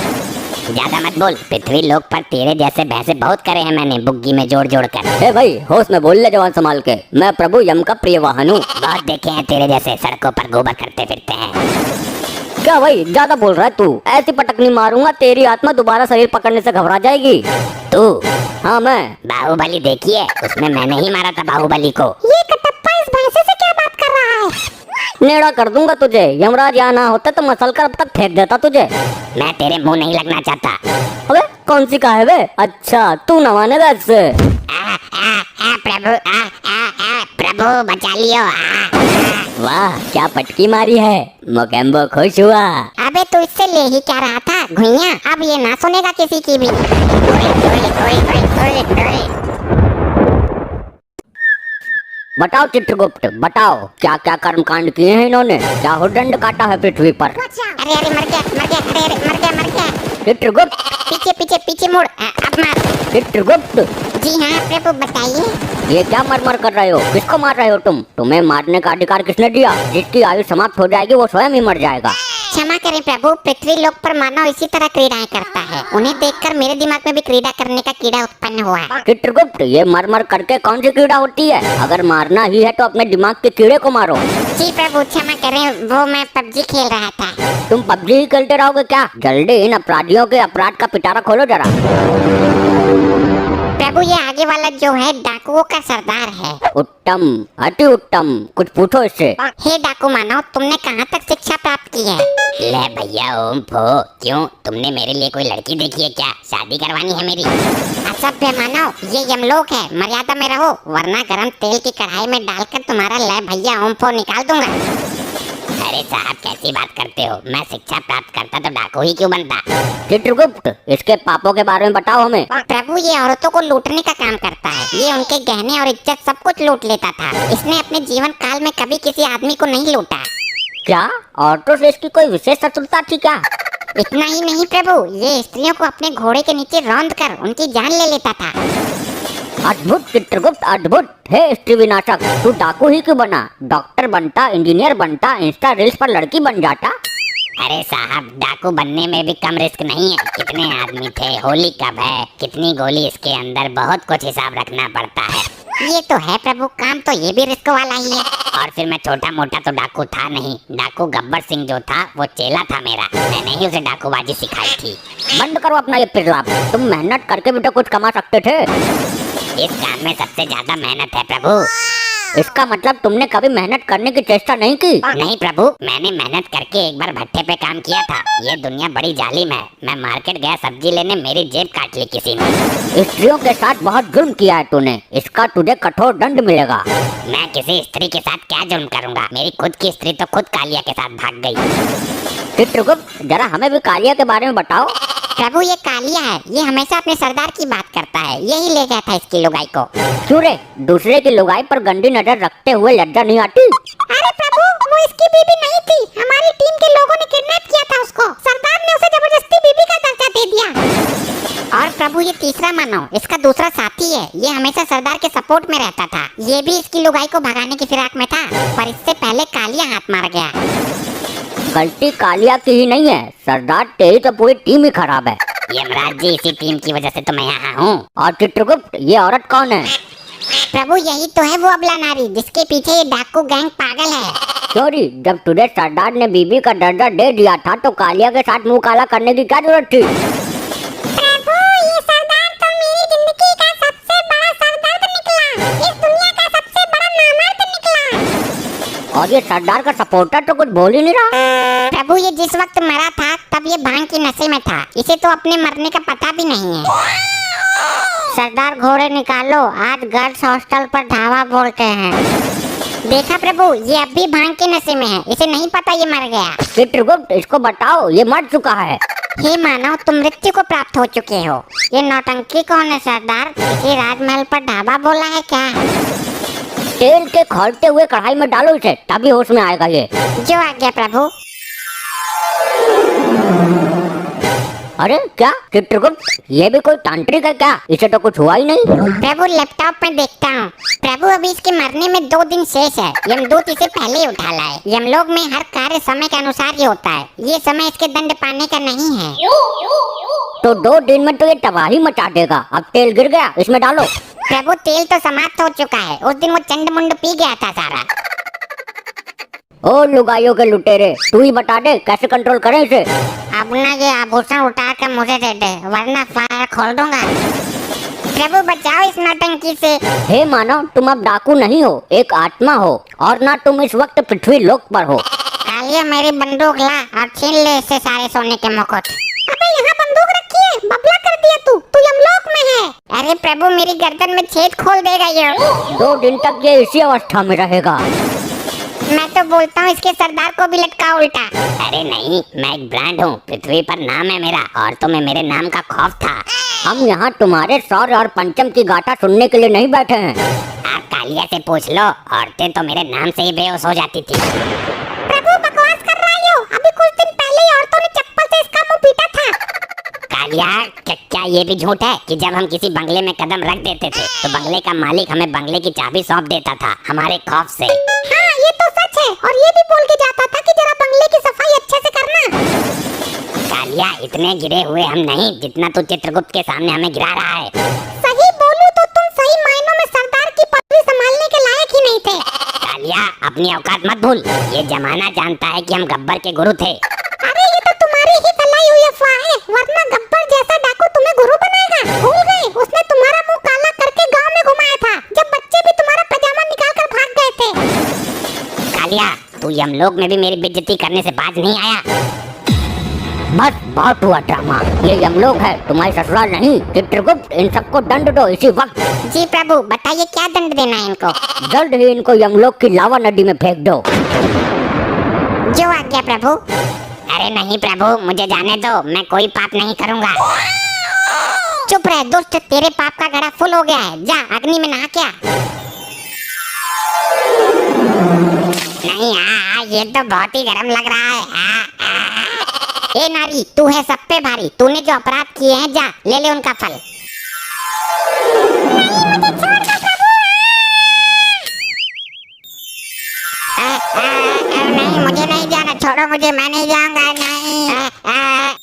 ज्यादा मत बोल, पृथ्वी लोक पर तेरे जैसे भैंसे बहुत करे हैं मैंने, बुग्गी में जोड़ जोड़ कर। हे भाई होश में बोल ले जवान संभाल के, मैं प्रभु यम का प्रिय वाहन हूँ। बहुत देखे हैं तेरे जैसे सड़कों पर गोबर करते फिरते हैं। क्या भाई ज्यादा बोल रहा है तू? ऐसी पटकनी मारूंगा तेरी आत्मा दोबारा शरीर पकड़ने से घबरा जाएगी। तू? हाँ मैं। बाहुबली देखिए, उसमें मैंने ही मारा था बाहुबली को। ये कटप्पा इस भैंसे से क्या बात कर रहा है? नेड़ा कर दूंगा तुझे, यमराज यहाँ ना होता तो मसल कर अब तक फेंक देता तुझे। मैं तेरे मुंह नहीं लगना चाहता। अबे कौन सी कहा है बे? अच्छा तू न मानेगा इससे। प्रभु प्रभु बचा लियो। वाह क्या पटकी मारी है, मोगेम्बो खुश हुआ। अबे तू इससे ले ही क्या रहा था घुइया, अब ये ना सुनेगा किसी की भी। बताओ चित्रगुप्त, बताओ क्या क्या कर्म कांड किए हैं इन्होंने, क्या हुदंड काटा है पृथ्वी पर? अरे अरे मर गया, अरे अरे मर गया। चित्रगुप्त पीछे पीछे पीछे मुड़, अब मार। चित्रगुप्त। जी हाँ प्रभु बताइए। ये क्या मर कर रहे हो? किसको मार रहे हो तुम? तुम्हें मारने का अधिकार किसने दिया? जिसकी आयु समाप्त हो जाएगी वो स्वयं ही मर जाएगा। क्षमा करें प्रभु, पृथ्वी लोक पर मानव इसी तरह क्रीड़ाएं करता है, उन्हें देखकर मेरे दिमाग में भी क्रीड़ा करने का कीड़ा उत्पन्न हुआ। चित्रगुप्त ये मर करके कौन सी कीड़ा होती है? अगर मारना ही है तो अपने दिमाग के कीड़े को मारो। जी प्रभु क्षमा करें, वो मैं पबजी खेल रहा था। तुम पबजी ही खेलते रहोगे क्या? जल्दी इन अपराधियों के अपराध का पिटारा खोलो जरा। प्रभु ये आगे वाला जो है डाकुओं का सरदार है। उत्तम, अति उत्तम। कुछ पूछो इससे। हे डाकू मानव, तुमने कहाँ तक शिक्षा प्राप्त की है? ले भैया ओम फो, क्यों तुमने मेरे लिए कोई लड़की देखी है क्या? शादी करवानी है मेरी? असभ्य मानव, ये यमलोक है, मर्यादा में रहो वरना गरम तेल की कढ़ाई में डालकर तुम्हारा ले भैया ओम फो निकाल दूंगा। अरे साहब कैसी बात करते हो? मैं शिक्षा प्राप्त करता तो डाकू ही क्यों बनता? चित्रगुप्त, इसके पापों के बारे में बताओ हमें। प्रभु ये औरतों को लूटने का काम करता है। ये उनके गहने और इज्जत सब कुछ लूट लेता था। इसने अपने जीवन काल में कभी किसी आदमी को नहीं लूटा। क्या औरतों से इसकी कोई विशेष शत्रुता थी क्या? इतना ही नहीं प्रभु, ये स्त्रियों को अपने घोड़े के नीचे रौंद कर उनकी जान ले लेता था। अद्भुत चित्रगुप्त, अद्भुत। हे स्त्री विनाशक, तू डाकू ही क्यों बना? डॉक्टर बनता, इंजीनियर बनता, इंस्टा रील्स पर लड़की बन जाता। अरे साहब डाकू बनने में भी कम रिस्क नहीं है। कितने आदमी थे, होली कब है, कितनी गोली इसके अंदर, बहुत कुछ हिसाब रखना पड़ता है। ये तो है प्रभु, काम तो ये भी रिस्क वाला ही है। और फिर मैं छोटा मोटा तो डाकू था नहीं। डाकू गब्बर सिंह जो था वो चेला था मेरा। मैंने ही उसे डाकूबाजी सिखाई थी। बंद करो अपना ये पिरलाप। तुम मेहनत करके भी तो कुछ कमा सकते थे। इस काम में सबसे ज्यादा मेहनत है प्रभु। इसका मतलब तुमने कभी मेहनत करने की चेष्टा नहीं की? नहीं प्रभु, मैंने मेहनत करके एक बार भट्टे पे काम किया था। ये दुनिया बड़ी जालिम है। मैं मार्केट गया सब्जी लेने, मेरी जेब काट ली किसी ने। स्त्रियों के साथ बहुत जुल्म किया है तूने, इसका तुझे कठोर दंड मिलेगा। मैं किसी स्त्री के साथ क्या जुल्म करूंगा? मेरी खुद की स्त्री तो खुद कालिया के साथ भाग गई। चित्रगुप्त, जरा हमें भी कालिया के बारे में बताओ। प्रभु ये कालिया है, ये हमेशा अपने सरदार की बात करता है। यही ले गया था इसकी लुगाई को। क्यों रे, दूसरे की लुगाई पर गंदी नजर रखते हुए लज्जा नहीं आती? अरे प्रभु, वो इसकी बीबी नहीं थी। हमारी टीम के लोगों ने किडनैप किया था उसको। सरदार ने उसे जबरदस्ती बीबी का दर्जा दे दिया। और प्रभु ये तीसरा मानव, इसका दूसरा साथी है। ये हमेशा सरदार के सपोर्ट में रहता था। ये भी इसकी लुगाई को भगाने की फिराक में था, पर इससे पहले कालिया हाथ मार गया। गलती कालिया की ही नहीं है, सरदार तेरी तो पूरी टीम ही खराब है। यमराज जी, इसी टीम की वजह से तो मैं यहाँ हूँ। और चित्रगुप्त, ये औरत कौन है? प्रभु यही तो है वो अबला नारी जिसके पीछे ये डाकू गैंग पागल है। चोरी, जब तुझे सरदार ने बीबी का दर्जा दे दिया था तो कालिया के साथ मुंह काला करने की क्या जरूरत थी? प्रभु ये सरदार तो मेरी जिंदगी का सबसे बड़ा सरदर्द निकला। इस दुनिया का सबसे बड़ा नामर्द निकला। और ये सरदार का सपोर्टर तो कुछ बोल ही नहीं रहा। प्रभु ये जिस वक्त मरा था तब ये भांग की नशे में था। इसे तो अपने मरने का पता भी नहीं है। सरदार घोड़े निकालो, आज गर्ल्स हॉस्टल पर धावा बोलते हैं। देखा प्रभु, ये अब भी भांग के नशे में है। इसे नहीं पता ये मर गया। चित्रगुप्त, इसको बताओ ये मर चुका है। हे मानव, तुम मृत्यु को प्राप्त हो चुके हो। ये नौटंकी कौन है सरदार? किसी राजमहल पर ढाबा बोला है क्या? तेल के खौलते हुए कढ़ाई में डालो इसे, तभी होश में आएगा ये। जो आज्ञा प्रभु। अरे क्या चित्रगुप्त, ये भी कोई तांत्रिक है क्या? इसे तो कुछ हुआ ही नहीं। प्रभु लैपटॉप में देखता हूँ। प्रभु अभी इसके मरने में 2 दिन शेष है। यमदूत इसे पहले ही उठा लाए। यमलोक में हर कार्य समय के अनुसार ही होता है। ये समय इसके दंड पाने का नहीं है। तो 2 दिन में तो ये तबाही मचा देगा। अब तेल गिर गया, इसमें डालो। प्रभु तेल तो समाप्त हो चुका है। उस दिन वो चंड मुंड पी गया था सारा। ओ लुगाइयों के लुटेरे, तू ही बता दे कैसे कंट्रोल करें इसे। अब ना ये आभूषण उतार कर मुझे दे दे, वरना फायर खोल दूंगा। प्रभु बचाओ इस नौटंकी से। हे मानव, तुम अब डाकू नहीं हो, एक आत्मा हो, और ना तुम इस वक्त पृथ्वी लोक पर हो। कालिया मेरी बंदूक ला और छीन ले इससे सारे सोने के मुकुट। अबे यहाँ बंदूक रखी है, बबला कर दिया तू यमलोक में है। अरे प्रभु मेरी गर्दन में छेद खोल देगा ये। 2 दिन तक ये इसी अवस्था में रहेगा। मैं तो बोलता हूँ इसके सरदार को भी लटका उल्टा। अरे नहीं, मैं एक ब्रांड हूँ। पृथ्वी पर नाम है मेरा, और तुम्हें मेरे नाम का खौफ था। हम यहाँ तुम्हारे सौर और पंचम की गाथा सुनने के लिए नहीं बैठे हैं। आप कालिया से पूछ लो, औरतें तो मेरे नाम से ही बेहोश हो जाती थी। प्रभु बकवास कर रही हो। अभी कुछ दिन पहले ही औरतों ने चप्पल से इसका मुंह पीटा था। कालिया, क्या ये भी झूठ है कि जब हम किसी बंगले में कदम रख देते थे तो बंगले का मालिक हमें बंगले की चाबी सौंप देता था हमारे खौफ से? हाँ ये तो सच है। और ये भी बोल के जाता था कि जरा बंगले की सफाई अच्छे से करना। कालिया, इतने गिरे हुए हम नहीं जितना तू चित्रगुप्त के सामने हमें गिरा रहा है। सही बोलूं तो तुम सही मायनों में सरदार की पदवी संभालने के लायक ही नहीं थे। कालिया, अपनी औकात मत भूल। ये जमाना जानता है कि हम गब्बर के गुरु थे। अरे ये तो तुम्हारी ही फैलाई हुई अफवाह है, वरना गब्बर जैसा डाकू तुम्हें गुरु बनाएगा। भूल गए, उसने तुम्हारा मुंह काला मसीहा, तू यमलोक में भी मेरी बेइज्जती करने से बाज नहीं आया। बस बहुत हुआ ड्रामा। ये यमलोक है, तुम्हारी ससुराल नहीं। चित्रगुप्त, इन सबको दंड दो इसी वक्त। जी प्रभु, बताइए क्या दंड देना है इनको? जल्द ही इनको यमलोक की लावा नदी में फेंक दो। जो आज्ञा प्रभु। अरे नहीं प्रभु, मुझे जाने दो, मैं कोई पाप नहीं करूँगा। चुप रह दुष्ट, तेरे पाप का घड़ा फुल हो गया है। जा अग्नि में नहा क्या। नहीं, ये तो बहुत ही गर्म लग रहा है। ए नारी, तू है सब पे भारी। तूने जो अपराध किए हैं, जा ले ले उनका फल। नहीं, मुझे नहीं जाना, छोड़ो मुझे, मैं नहीं जाऊंगा। नहीं।